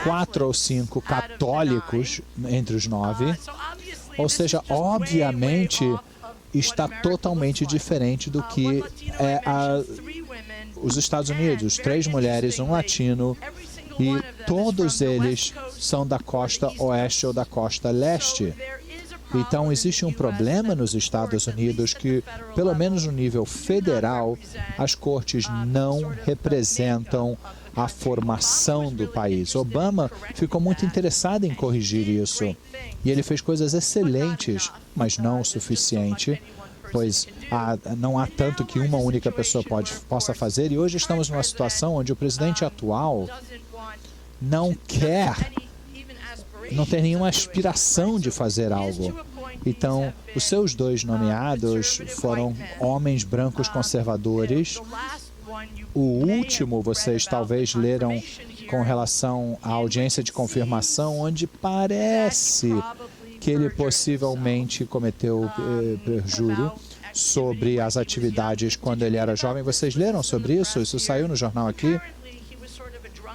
4 ou 5 católicos entre os 9, ou seja, obviamente está totalmente diferente do que é os Estados Unidos. 3 mulheres, um latino, e todos eles são da costa oeste ou da costa leste. Então, existe um problema nos Estados Unidos que, pelo menos no nível federal, as cortes não representam a formação do país. Obama ficou muito interessado em corrigir isso. E ele fez coisas excelentes, mas não o suficiente, pois não há tanto que uma única pessoa possa fazer. E hoje estamos numa situação onde o presidente atual não tem nenhuma aspiração de fazer algo. Então, os seus 2 nomeados foram homens brancos conservadores. O último, vocês talvez leram com relação à audiência de confirmação, onde parece que ele possivelmente cometeu perjúrio sobre as atividades quando ele era jovem. Vocês leram sobre isso? Isso saiu no jornal aqui.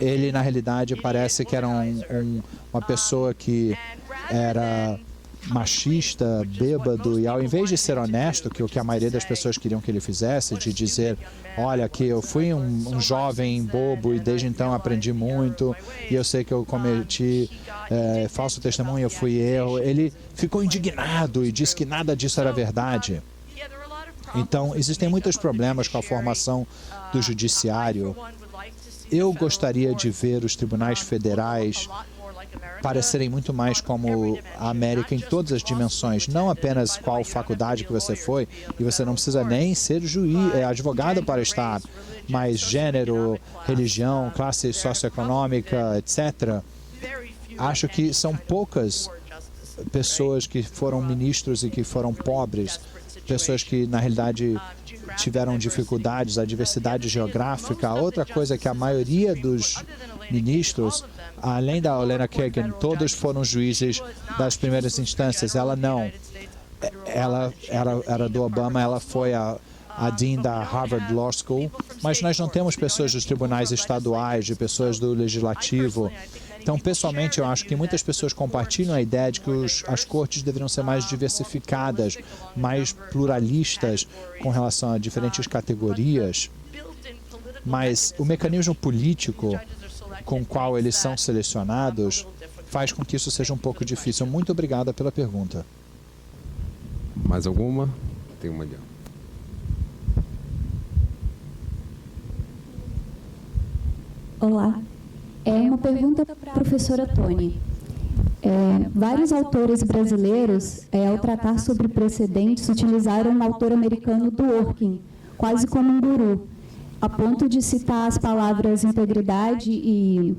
ele, na realidade, parece que era uma pessoa que era machista, bêbado, e ao invés de ser honesto, que o que a maioria das pessoas queriam que ele fizesse, de dizer, olha, que eu fui um jovem bobo e desde então aprendi muito, e eu sei que eu cometi falso testemunho, eu fui eu, ele ficou indignado e disse que nada disso era verdade. Então, existem muitos problemas com a formação do judiciário. Eu gostaria de ver os tribunais federais parecerem muito mais como a América em todas as dimensões, não apenas qual faculdade que você foi, e você não precisa nem ser advogado para estar, mas gênero, religião, classe socioeconômica, etc. Acho que são poucas pessoas que foram ministros e que foram pobres, pessoas que, na realidade, tiveram dificuldades, a diversidade geográfica. Outra coisa é que a maioria dos ministros, além da Elena Kagan, todos foram juízes das primeiras instâncias. Ela não. Ela era do Obama, ela foi a Dean da Harvard Law School, mas nós não temos pessoas dos tribunais estaduais, de pessoas do legislativo. Então, pessoalmente, eu acho que muitas pessoas compartilham a ideia de que as cortes deveriam ser mais diversificadas, mais pluralistas com relação a diferentes categorias, mas o mecanismo político com o qual eles são selecionados faz com que isso seja um pouco difícil. Muito obrigada pela pergunta. Mais alguma? Tem uma ali. Olá. É uma pergunta para a professora Toni. Vários autores brasileiros, ao tratar sobre precedentes, utilizaram um autor americano, Dworkin, quase como um guru, a ponto de citar as palavras integridade e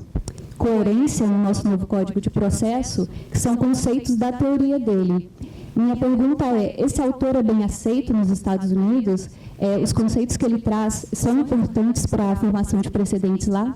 coerência no nosso novo Código de Processo, que são conceitos da teoria dele. Minha pergunta é, esse autor é bem aceito nos Estados Unidos? Os conceitos que ele traz são importantes para a formação de precedentes lá?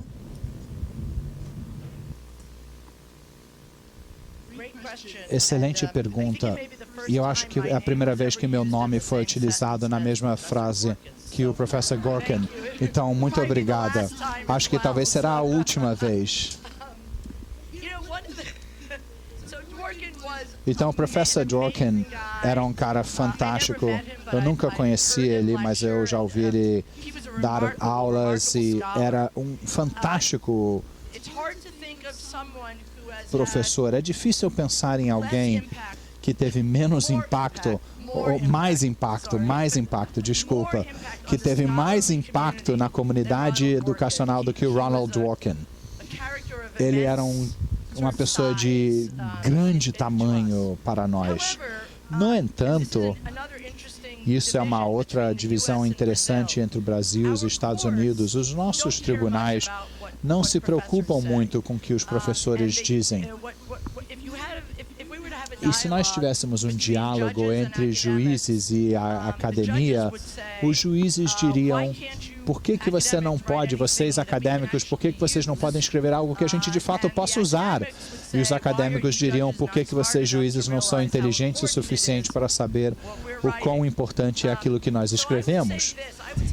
Excelente pergunta. E eu acho que é a primeira vez que meu nome foi utilizado na mesma frase que o professor Dworkin. Então, muito obrigada. Acho que talvez será a última vez. Então, o professor Dworkin era um cara fantástico. Eu nunca conheci ele, mas eu já ouvi ele dar aulas e era um fantástico professor. É difícil pensar em alguém que teve menos impacto, ou mais impacto, desculpa, que teve mais impacto na comunidade educacional do que o Ronald Dworkin. Ele era uma pessoa de grande tamanho para nós. No entanto, isso é uma outra divisão interessante entre o Brasil e os Estados Unidos. Os nossos tribunais não se preocupam muito com o que os professores dizem. E se nós tivéssemos um diálogo entre juízes e a academia, os juízes diriam, por que você não pode, vocês acadêmicos, por que vocês não podem escrever algo que a gente de fato possa usar? E os acadêmicos diriam, por que vocês juízes não são inteligentes o suficiente para saber o quão importante é aquilo que nós escrevemos?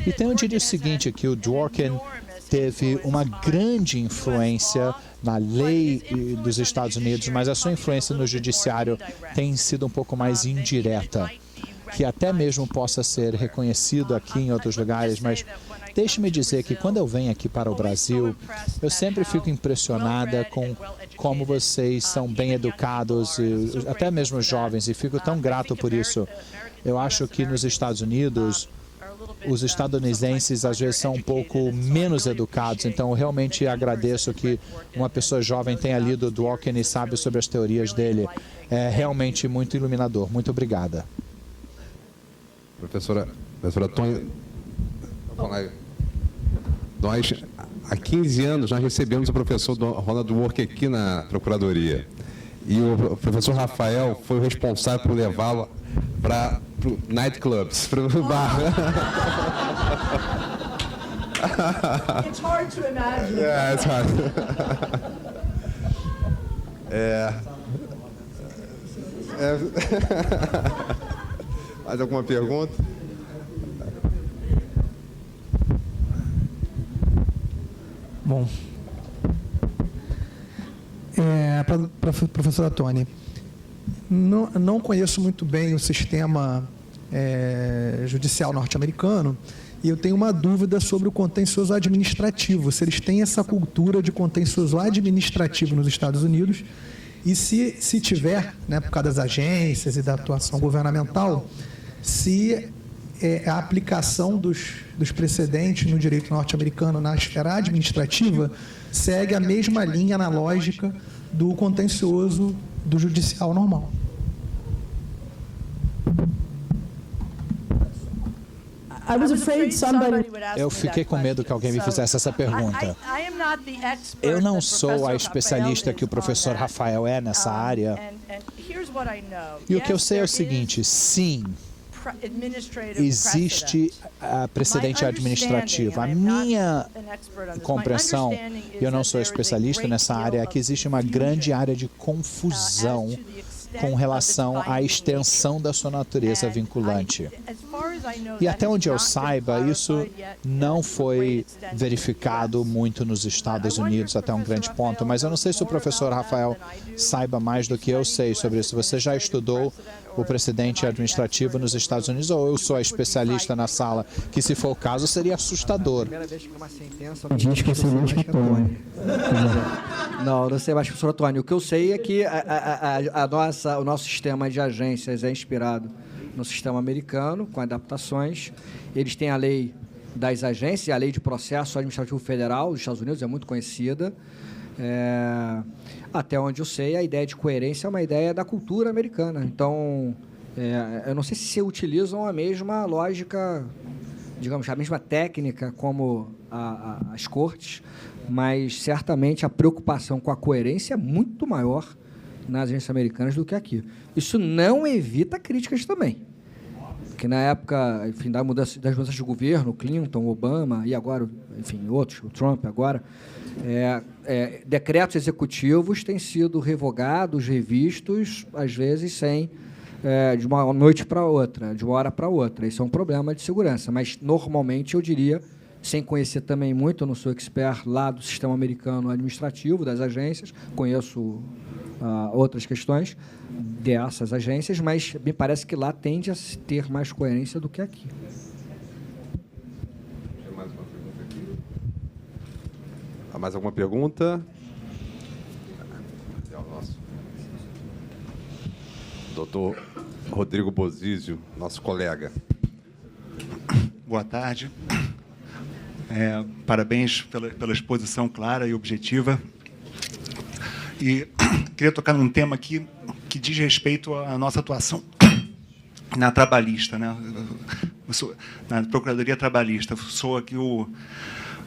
Então eu diria o seguinte, que o Dworkin teve uma grande influência na lei dos Estados Unidos, mas a sua influência no judiciário tem sido um pouco mais indireta, que até mesmo possa ser reconhecido aqui em outros lugares, mas deixe-me dizer que quando eu venho aqui para o Brasil, eu sempre fico impressionada com como vocês são bem educados, até mesmo jovens, e fico tão grato por isso. Eu acho que nos Estados Unidos, os estadunidenses às vezes são um pouco menos educados, então eu realmente agradeço que uma pessoa jovem tenha lido Dworkin e sabe sobre as teorias dele. É realmente muito iluminador. Muito obrigada. Professora Toni, nós, há 15 anos, nós recebemos o professor Ronald Dworkin aqui na Procuradoria. E o professor Rafael foi o responsável por levá-lo para nightclubs, para o bar. It's hard to imagine. Yeah, it's hard. Mais alguma pergunta? Bom, Para a professora Toni, não conheço muito bem o sistema judicial norte-americano e eu tenho uma dúvida sobre o contencioso administrativo, se eles têm essa cultura de contencioso administrativo nos Estados Unidos e se tiver, né, por causa das agências e da atuação governamental, se a aplicação dos precedentes no direito norte-americano na esfera administrativa segue a mesma linha na lógica do contencioso do judicial normal. Eu fiquei com medo que alguém me fizesse essa pergunta. Eu não sou a especialista que o professor Rafael é nessa área. E o que eu sei é o seguinte: sim, existe precedente administrativo. A minha compreensão, e eu não sou especialista nessa área, é que existe uma grande área de confusão com relação à extensão da sua natureza vinculante. E até onde eu saiba, isso não foi verificado muito nos Estados Unidos até um grande ponto, mas eu não sei se o professor Rafael saiba mais do que eu sei sobre isso. Você já estudou o precedente administrativo nos Estados Unidos, ou eu sou a especialista na sala, que se for o caso seria assustador? Diz que eu sei mais que Tony. Não, não sei mais que o professor Tony. O que eu sei é que o nosso sistema de agências é inspirado no sistema americano, com adaptações. Eles têm a lei das agências, a lei de processo administrativo federal dos Estados Unidos, é muito conhecida. Até onde eu sei, a ideia de coerência é uma ideia da cultura americana. Então, eu não sei se utilizam a mesma lógica, digamos, a mesma técnica como as cortes, mas certamente a preocupação com a coerência é muito maior nas agências americanas do que aqui. Isso não evita críticas também. Porque na época, enfim, das mudanças de governo, Clinton, Obama e agora, enfim, outros, o Trump agora, decretos executivos têm sido revogados, revistos, às vezes de uma noite para outra, de uma hora para outra. Isso é um problema de segurança, mas normalmente eu diria, sem conhecer também muito, eu não sou expert lá do sistema americano administrativo, das agências, conheço outras questões dessas agências, mas me parece que lá tende a ter mais coerência do que aqui. Mais alguma pergunta? Doutor Rodrigo Bozizio, nosso colega. Boa tarde. Parabéns pela exposição clara e objetiva. E queria tocar num tema aqui que diz respeito à nossa atuação na trabalhista, né? Na Procuradoria Trabalhista. Sou aqui o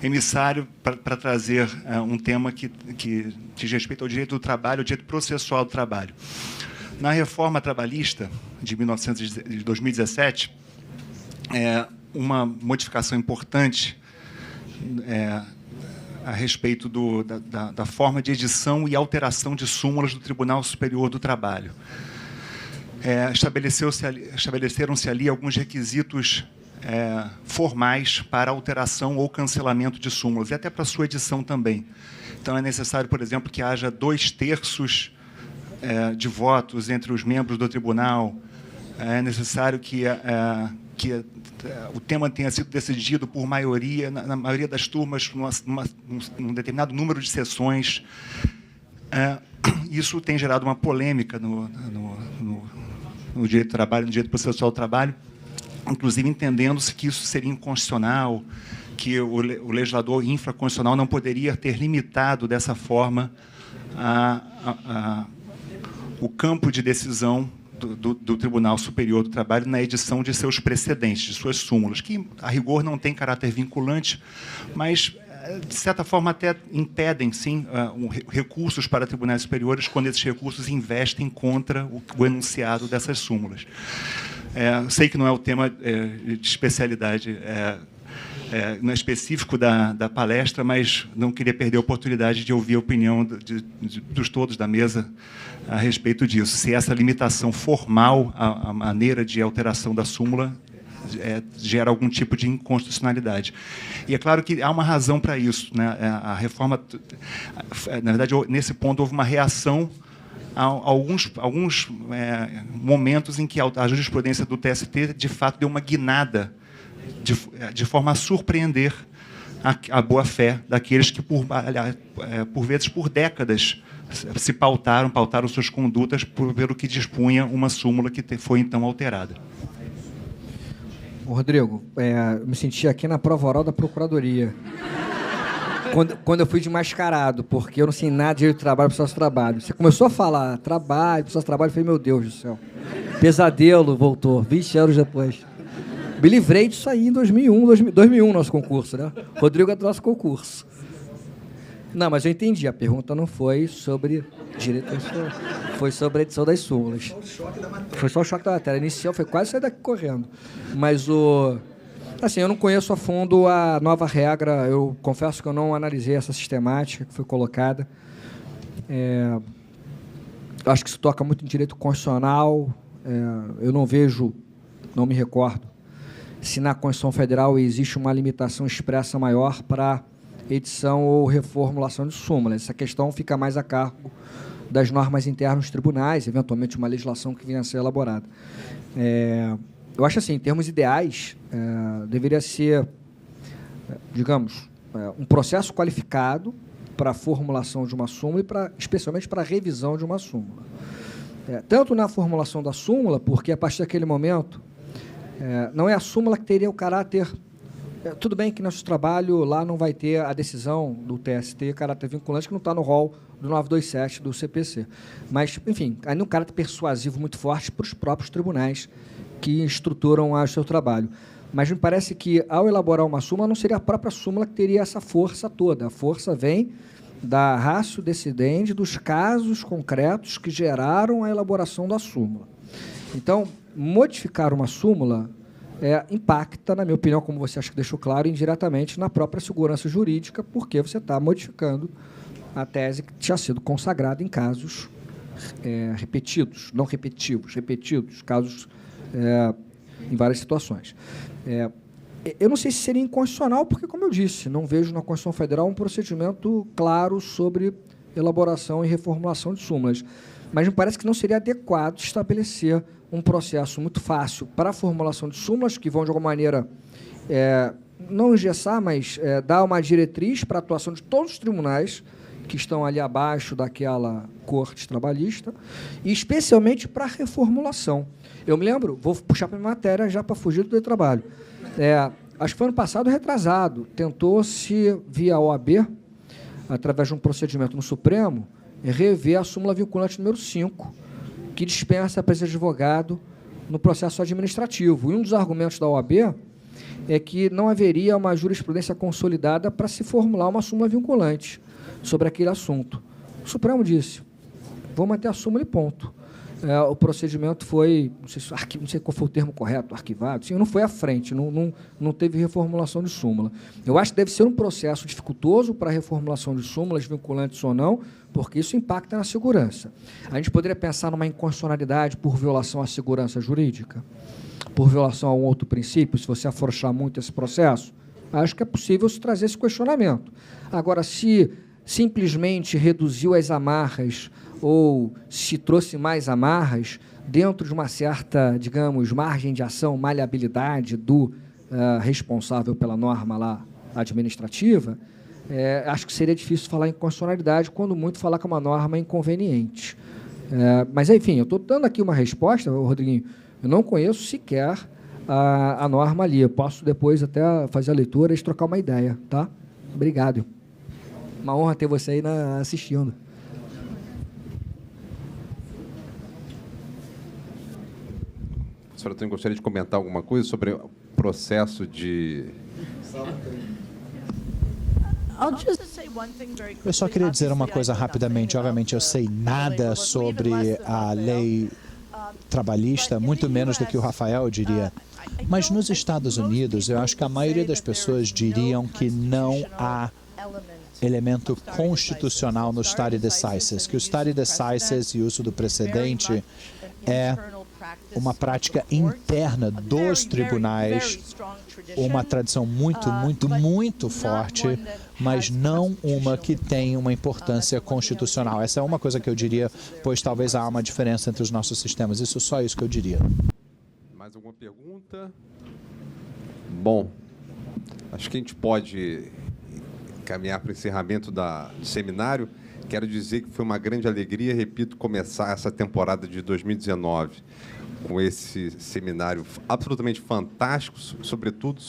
emissário para trazer um tema que diz respeito ao direito do trabalho, ao direito processual do trabalho. Na reforma trabalhista de 2017, uma modificação importante a respeito da forma de edição e alteração de súmulas do Tribunal Superior do Trabalho. Estabeleceram-se ali alguns requisitos formais para alteração ou cancelamento de súmulas, e até para sua edição também. Então, é necessário, por exemplo, que haja 2/3 de votos entre os membros do tribunal. É necessário que o tema tenha sido decidido por maioria, na maioria das turmas, num determinado número de sessões. Isso tem gerado uma polêmica no direito do trabalho, no direito processual do trabalho, inclusive entendendo-se que isso seria inconstitucional, que o legislador infraconstitucional não poderia ter limitado dessa forma o campo de decisão do Tribunal Superior do Trabalho na edição de seus precedentes, de suas súmulas, que, a rigor, não tem caráter vinculante, mas, de certa forma, até impedem, sim, recursos para tribunais superiores quando esses recursos investem contra o enunciado dessas súmulas. Sei que não é o tema de especialidade, não é específico da palestra, mas não queria perder a oportunidade de ouvir a opinião dos todos da mesa a respeito disso. Se essa limitação formal à maneira de alteração da súmula gera algum tipo de inconstitucionalidade. E é claro que há uma razão para isso, né? A reforma, na verdade, nesse ponto houve uma reação a alguns momentos em que a jurisprudência do TST, de fato, deu uma guinada de forma a surpreender a boa-fé daqueles que, por vezes, por décadas, se pautaram suas condutas pelo que dispunha uma súmula que foi, então, alterada. Rodrigo, eu me senti aqui na prova oral da Procuradoria. Quando eu fui de mascarado, porque eu não sei nada de direito do trabalho, processo de trabalho. Você começou a falar trabalho, processo de trabalho, eu falei, meu Deus do céu. Pesadelo voltou, 20 anos depois. Me livrei disso aí em 2001, nosso concurso, né? Rodrigo é do nosso concurso. Não, mas eu entendi, a pergunta não foi sobre direito, foi sobre a edição das súmulas. Foi só o choque da matéria. Inicial foi quase sair daqui correndo. Mas assim, eu não conheço a fundo a nova regra, eu confesso que eu não analisei essa sistemática que foi colocada. Eu acho que isso toca muito em direito constitucional, eu não vejo, não me recordo, se na Constituição Federal existe uma limitação expressa maior para edição ou reformulação de súmulas. Essa questão fica mais a cargo das normas internas dos tribunais, eventualmente uma legislação que venha a ser elaborada. Eu acho assim, em termos ideais, deveria ser, digamos, um processo qualificado para a formulação de uma súmula e especialmente para a revisão de uma súmula. Tanto na formulação da súmula, porque a partir daquele momento, não é a súmula que teria o caráter... tudo bem que nosso trabalho lá não vai ter a decisão do TST, caráter vinculante, que não está no rol do 927 do CPC. Mas, enfim, ainda um caráter persuasivo muito forte para os próprios tribunais que estruturam o seu trabalho. Mas me parece que, ao elaborar uma súmula, não seria a própria súmula que teria essa força toda. A força vem da ratio decidendi dos casos concretos que geraram a elaboração da súmula. Então, modificar uma súmula impacta, na minha opinião, como você acha que deixou claro, indiretamente na própria segurança jurídica, porque você está modificando a tese que tinha sido consagrada em casos repetidos, não repetitivos, repetidos, casos em várias situações. Eu não sei se seria inconstitucional, porque, como eu disse, não vejo na Constituição Federal um procedimento claro sobre elaboração e reformulação de súmulas. Mas me parece que não seria adequado estabelecer um processo muito fácil para a formulação de súmulas, que vão, de alguma maneira, não engessar, mas dar uma diretriz para a atuação de todos os tribunais que estão ali abaixo daquela corte trabalhista, e especialmente para a reformulação. Eu me lembro, vou puxar para a minha matéria já para fugir do trabalho. Acho que foi ano passado, retrasado, tentou-se, via OAB, através de um procedimento no Supremo, rever a súmula vinculante número 5, que dispensa a presença de advogado no processo administrativo. E um dos argumentos da OAB é que não haveria uma jurisprudência consolidada para se formular uma súmula vinculante sobre aquele assunto. O Supremo disse, vou manter a súmula e ponto. O procedimento foi, não sei qual foi o termo correto, arquivado, sim, não foi à frente, não teve reformulação de súmula. Eu acho que deve ser um processo dificultoso para a reformulação de súmulas, vinculantes ou não, porque isso impacta na segurança. A gente poderia pensar numa inconstitucionalidade por violação à segurança jurídica, por violação a um outro princípio, se você afrouxar muito esse processo. Acho que é possível se trazer esse questionamento. Agora, se simplesmente reduziu as amarras ou se trouxe mais amarras dentro de uma certa, digamos, margem de ação, maleabilidade do responsável pela norma lá administrativa, acho que seria difícil falar em constitucionalidade, quando muito falar que é uma norma inconveniente. Mas, enfim, eu estou dando aqui uma resposta, Rodriguinho, eu não conheço sequer a norma ali, eu posso depois até fazer a leitura e trocar uma ideia, tá? Obrigado. Uma honra ter você aí assistindo. A senhora gostaria de comentar alguma coisa sobre o processo de... Eu só queria dizer uma coisa rapidamente. Obviamente, eu sei nada sobre a lei trabalhista, muito menos do que o Rafael, eu diria. Mas nos Estados Unidos, eu acho que a maioria das pessoas diriam que não há elemento constitucional no stare decisis, que o stare decisis e o uso do precedente é uma prática interna dos tribunais, uma tradição muito forte, mas não uma que tem uma importância constitucional. Essa é uma coisa que eu diria, pois talvez há uma diferença entre os nossos sistemas. Só isso que eu diria. Mais alguma pergunta? Bom, acho que a gente pode caminhar para o encerramento do seminário. Quero dizer que foi uma grande alegria, repito, começar essa temporada de 2019 com esse seminário absolutamente fantástico, sobretudo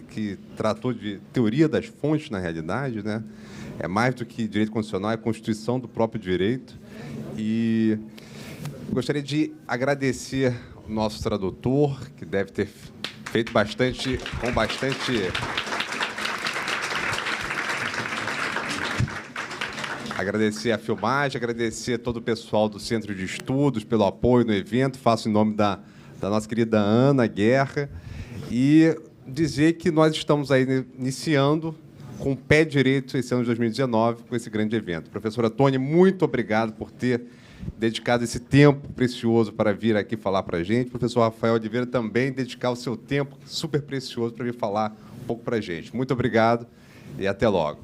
que tratou de teoria das fontes, na realidade, né? É mais do que direito constitucional, é a constituição do próprio direito. E gostaria de agradecer o nosso tradutor, que deve ter feito com bastante... Agradecer a filmagem, agradecer todo o pessoal do Centro de Estudos pelo apoio no evento. Faço em nome da nossa querida Ana Guerra. E dizer que nós estamos aí iniciando com o pé direito esse ano de 2019 com esse grande evento. Professora Tony, muito obrigado por ter dedicado esse tempo precioso para vir aqui falar para a gente. Professor Rafael Oliveira também dedicar o seu tempo super precioso para vir falar um pouco para a gente. Muito obrigado e até logo.